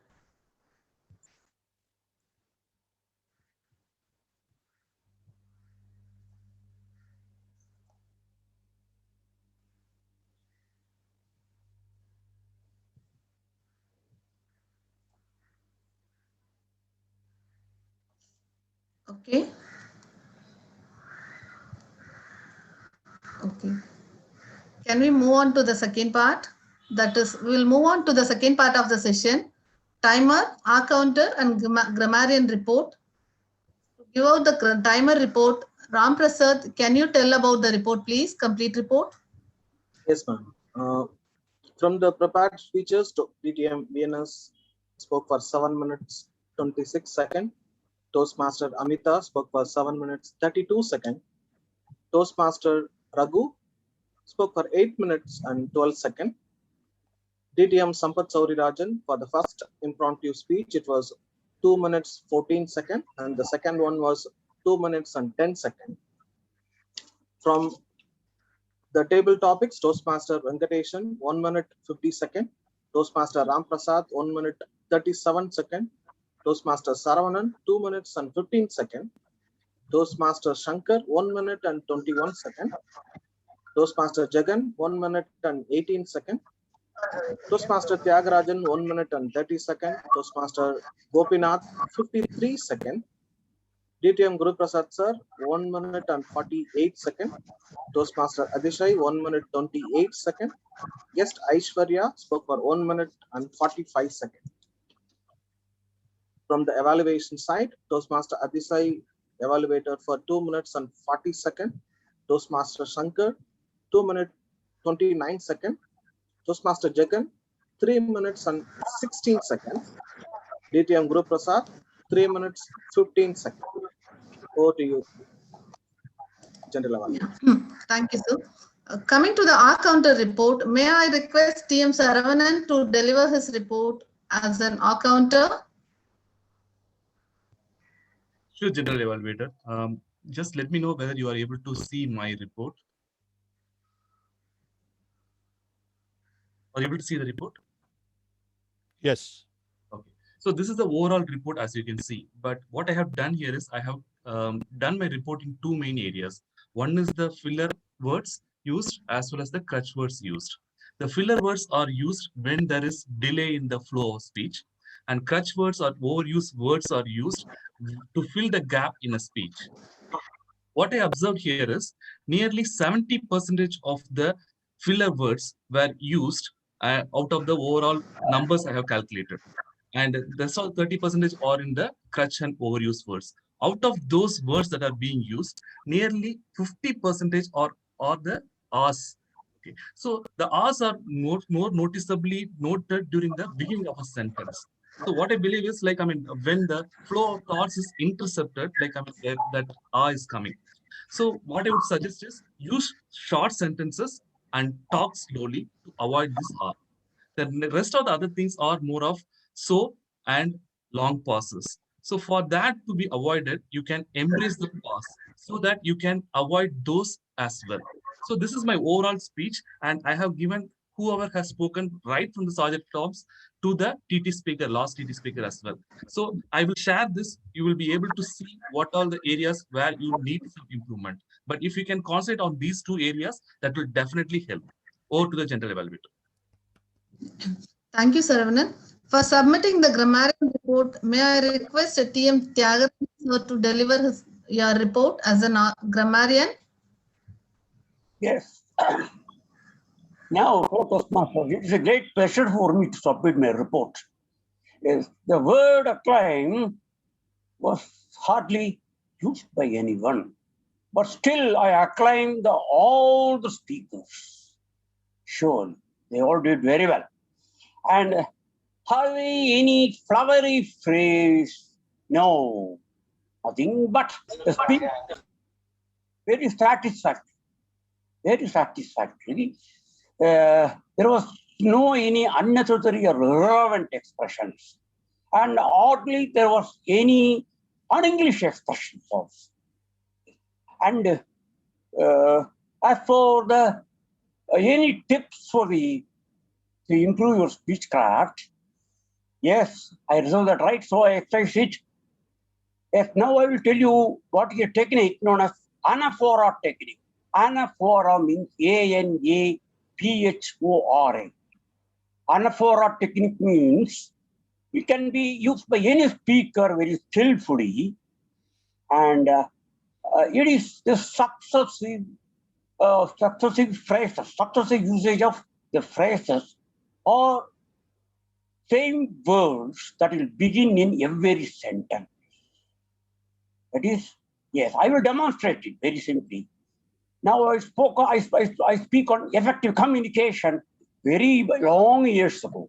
Okay. Okay. Can we move on to the second part? That is, we will move on to the second part of the session, timer, R counter and grammarian report. To give out the timer report, Ram Prasad, can you tell about the report, please? Complete report. Yes, ma'am. From the prepared speeches, TTM VNS spoke for 7 minutes 26 seconds. Toastmaster Amita spoke for 7 minutes 32 seconds. Toastmaster Raghu spoke for 8 minutes and 12 seconds. DTM Sampath Saurirajan for the first impromptu speech, it was 2 minutes 14 seconds, and the second one was 2 minutes and 10 seconds. From the table topics, Toastmaster Venkateshan 1 minute 50 seconds, Toastmaster Ram Prasad 1 minute 37 seconds, Toastmaster Saravanan 2 minutes and 15 seconds, Toastmaster Shankar 1 minute and 21 seconds, Toastmaster Jagan 1 minute and 18 seconds, Toastmaster Tyagarajan 1 minute and 30 seconds, Toastmaster Gopinath 53 seconds, DTM Guru Prasad sir 1 minute and 48 seconds, Toastmaster Adishai 1 minute 28 seconds, guest Aishwarya spoke for 1 minute and 45 seconds. From the evaluation side, Toastmaster Adishai evaluated for 2 minutes and 40 seconds, Toastmaster Shankar 2 minutes 29 seconds, Toastmaster Jagan 3 minutes and 16 seconds, DTM Guru Prasad 3 minutes 15 seconds. Over to you, General Evaluation. Thank you, sir. Coming to the R counter report, may I request TM Saravanan to deliver his report as an R counter? Sure, General Evaluator. Just let me know whether you are able to see my report. Are you able to see the report? Yes. Okay. So this is the overall report, as you can see. But what I have done here is I have done my report in two main areas. One is the filler words used as well as the crutch words used. The filler words are used when there is delay in the flow of speech, and crutch words or overused words are used to fill the gap in a speech. What I observed here is nearly 70% of the filler words were used out of the overall numbers I have calculated. And that's all 30% are in the crutch and overuse words. Out of those words that are being used, nearly 50% are the R's. Okay. So the R's are more noticeably noted during the beginning of a sentence. So what I believe is like, I mean, when the flow of thoughts is intercepted, like, I mean, that R is coming. So what I would suggest is use short sentences and talk slowly to avoid this R. The rest of the other things are more of so and long pauses. So for that to be avoided, you can embrace the pause so that you can avoid those as well. So this is my overall speech, and I have given whoever has spoken right from the sergeant tops to the TT speaker, last TT speaker as well. So I will share this. You will be able to see what are the areas where you need some improvement. But if you can concentrate on these two areas, that will definitely help. Over to the general evaluator. Thank you, Saravanan. For submitting the grammarian report, may I request TM Tyagarajan to deliver your report as a grammarian? Yes. Now, Toastmasters, it is a great pleasure for me to submit my report. Yes, the word acclaim was hardly used by anyone, but still I acclaim all the speakers. Sure, they all did very well. And have we any flowery phrase? No, nothing but the speech. Very satisfactory. Very satisfactory. There was no any unnecessary or irrelevant expressions. And oddly, there was any un-English expressions also. And as for the any tips for to improve your speechcraft, yes, I resolved that right, so I exercise it. Yes, now I will tell you what is a technique known as anaphora technique. Anaphora means ANAPHORA. Anaphora technique means it can be used by any speaker very skillfully, and it is the successive phrases, successive usage of the phrases or same words that will begin in every sentence. That is, yes, I will demonstrate it very simply. Now I speak on effective communication very long years ago.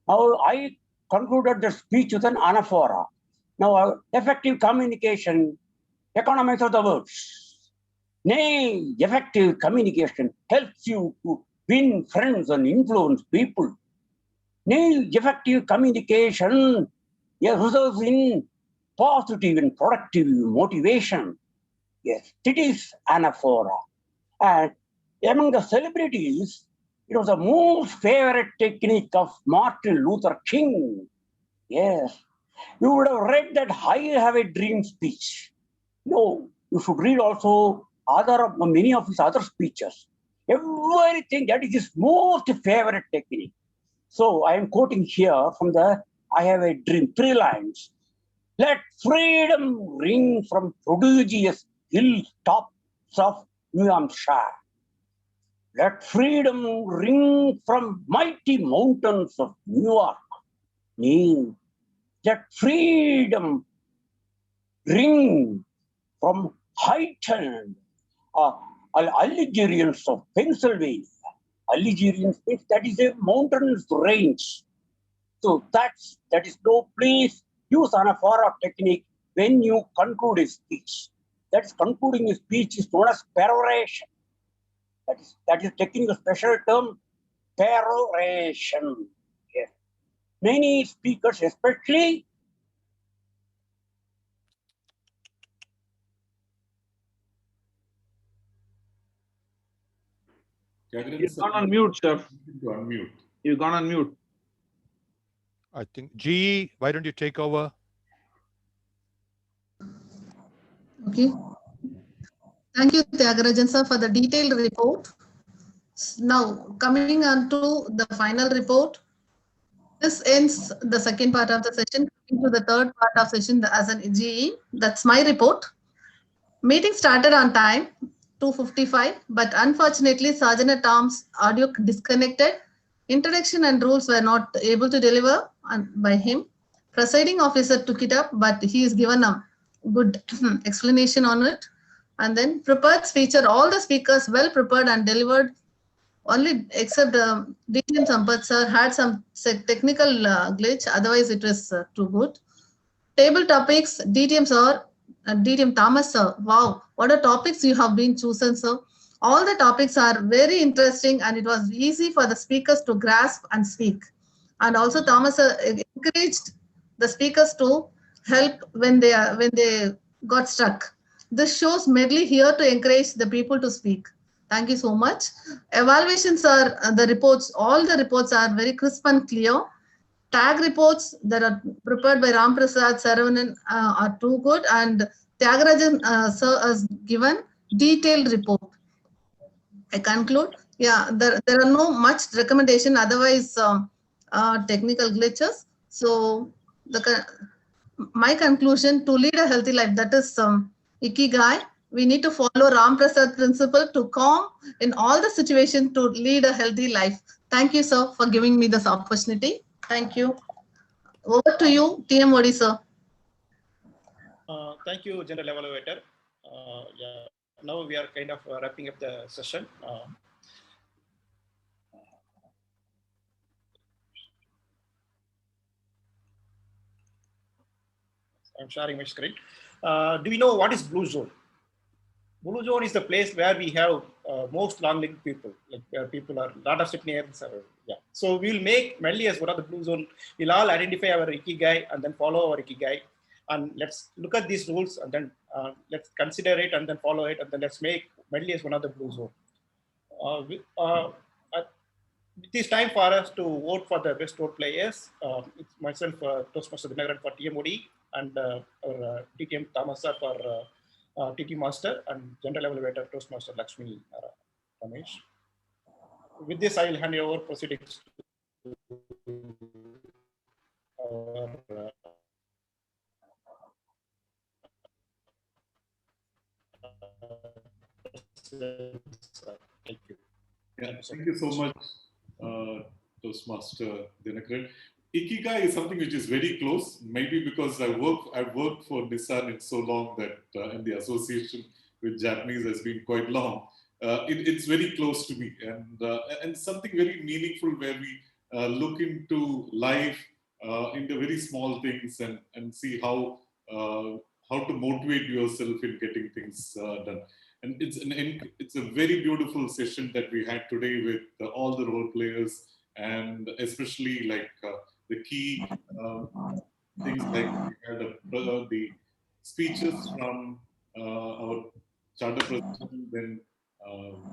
Now I concluded the speech with an anaphora. Now effective communication, economics of the words. Nay, effective communication helps you to win friends and influence people. Nay, effective communication results in positive and productive motivation. Yes, it is anaphora. And among the celebrities, it was the most favorite technique of Martin Luther King. Yes, you would have read that I have a dream speech. No, you should read also many of his other speeches. Everything that is his most favorite technique. So I am quoting here from the I Have a Dream, 3 lines. Let freedom ring from prodigious hilltops of New Hampshire. Let freedom ring from mighty mountains of New York. Nay, let freedom ring from heightened Allegerians of Pennsylvania. Allegerians means that is a mountainous range. So that is no place. Use anaphora technique when you conclude a speech. That is, concluding a speech is known as peroration. That is technical special term, peroration. Yes. Many speakers, especially You've gone on mute, sir. You've gone on mute. I think, G, why don't you take over? Okay. Thank you, Tyagarajan sir, for the detailed report. Now, coming on to the final report. This ends the second part of the session. Into the third part of session as an GE. That's my report. Meeting started on time, 2:55, but unfortunately, Sergeant at Arms audio disconnected. Introduction and rules were not able to deliver by him. Presiding officer took it up, but he is given a good explanation on it. And then prepared speech, all the speakers well prepared and delivered. Only except DTM Sampath sir had some technical glitch. Otherwise, it was too good. Table topics, DTM sir, DTM Thomas sir. Wow, what are topics you have been chosen, sir? All the topics are very interesting, and it was easy for the speakers to grasp and speak. And also, Thomas sir encouraged the speakers to help when they got stuck. This shows Medley here to encourage the people to speak. Thank you so much. Evaluations are the reports. All the reports are very crisp and clear. Tag reports that are prepared by Ram Prasad Saravanan are too good, and Tyagarajan sir has given detailed report. I conclude. Yeah, there are no much recommendation. Otherwise, technical glitches. So my conclusion: to lead a healthy life, that is Ikigai. We need to follow Ram Prasad principle to calm in all the situations to lead a healthy life. Thank you, sir, for giving me this opportunity. Thank you. Over to you, TM Modi, sir. Thank you, General Evaluator. Yeah, now we are kind of wrapping up the session. I'm sharing my screen. Do we know what is blue zone? Blue zone is the place where we have most long-legged people, like where people are a lot of Sydneyans. Yeah. So we'll make Medley as one of the blue zone. We'll all identify our Ikigai and then follow our Ikigai. And let's look at these rules and then let's consider it and then follow it. And then let's make Medley as one of the blue zone. It is time for us to vote for the best role players. It's myself, Toastmaster Dinaran for TMOD, and our DTM Thomas sir for TT Master, and General Evaluator Toastmaster Lakshmi Ramesh. With this, I will hand over proceedings to our thank you. Yeah, thank you so much, Toastmaster Dinakaran. Ikigai is something which is very close, maybe because I've worked for Nissan in so long that, and the association with Japanese has been quite long. It's very close to me, and something very meaningful where we look into life into very small things and see how to motivate yourself in getting things done. And it's a very beautiful session that we had today with all the role players, and especially like the key things like we had the speeches from our charter president, then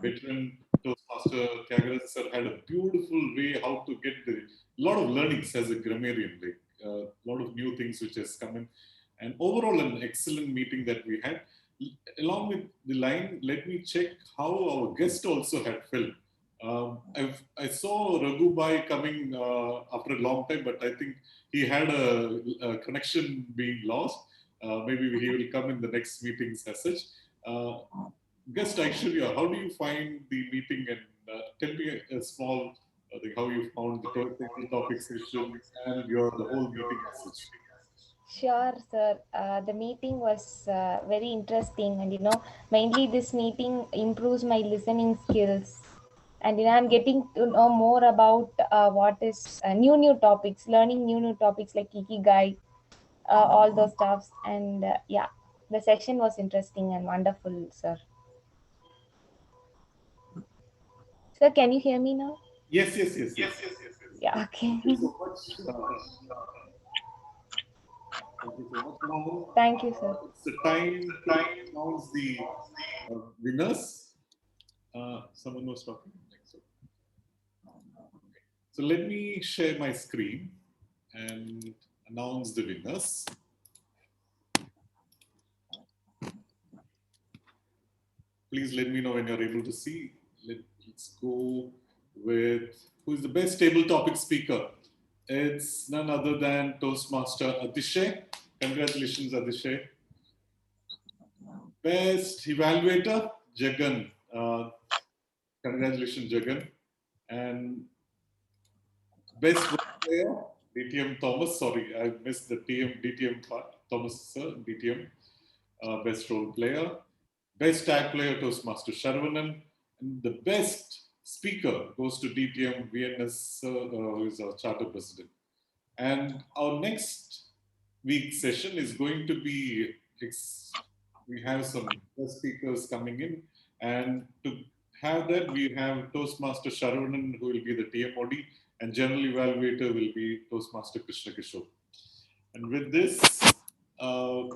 veteran Toastmaster Tyagarajan sir had a beautiful way how to get the lot of learnings as a grammarian, like a lot of new things which has come in, and overall an excellent meeting that we had. Along with the line, let me check how our guest also had felt. I saw Raghu Bhai coming after a long time, but I think he had a connection being lost. Maybe he will come in the next meetings as such. Guest Aishwarya, how do you find the meeting, and tell me a small thing, how you found the topic session and the whole meeting as such. Sure, sir. The meeting was very interesting, and mainly this meeting improves my listening skills, and I'm getting to know more about what is new topics, learning new topics like Ikigai, all those stuffs, and yeah, the session was interesting and wonderful, sir. Sir, can you hear me now? Yes. Yeah. Okay. Thank you so much. Thank you so much. Now, Thank you, sir. it's the time to announce the winners. Someone was talking. So let me share my screen and announce the winners. Please let me know when you're able to see. Let's go with who is the best table topic speaker. It's none other than Toastmaster Atishay. Congratulations, Atishay. Best evaluator, Jagan. Congratulations, Jagan. And best player, DTM Thomas. Sorry, I missed the DTM part. Thomas, sir, DTM. Best role player. Best tag player, Toastmaster Sharavanan. And the best speaker goes to DTM VNS, who is our charter president. And our next week's session is going to be, we have some guest speakers coming in, and to have that, we have Toastmaster Sharavanan, who will be the TMOD, and general evaluator will be Toastmaster Krishna Kishore. And with this,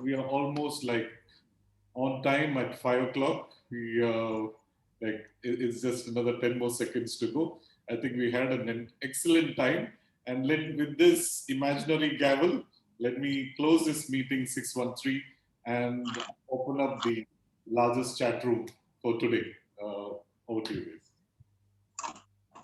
we are almost like on time at 5 o'clock. We it's just another 10 more seconds to go. I think we had an excellent time. And with this imaginary gavel, let me close this meeting 613 and open up the largest chat room for today. Over to you guys.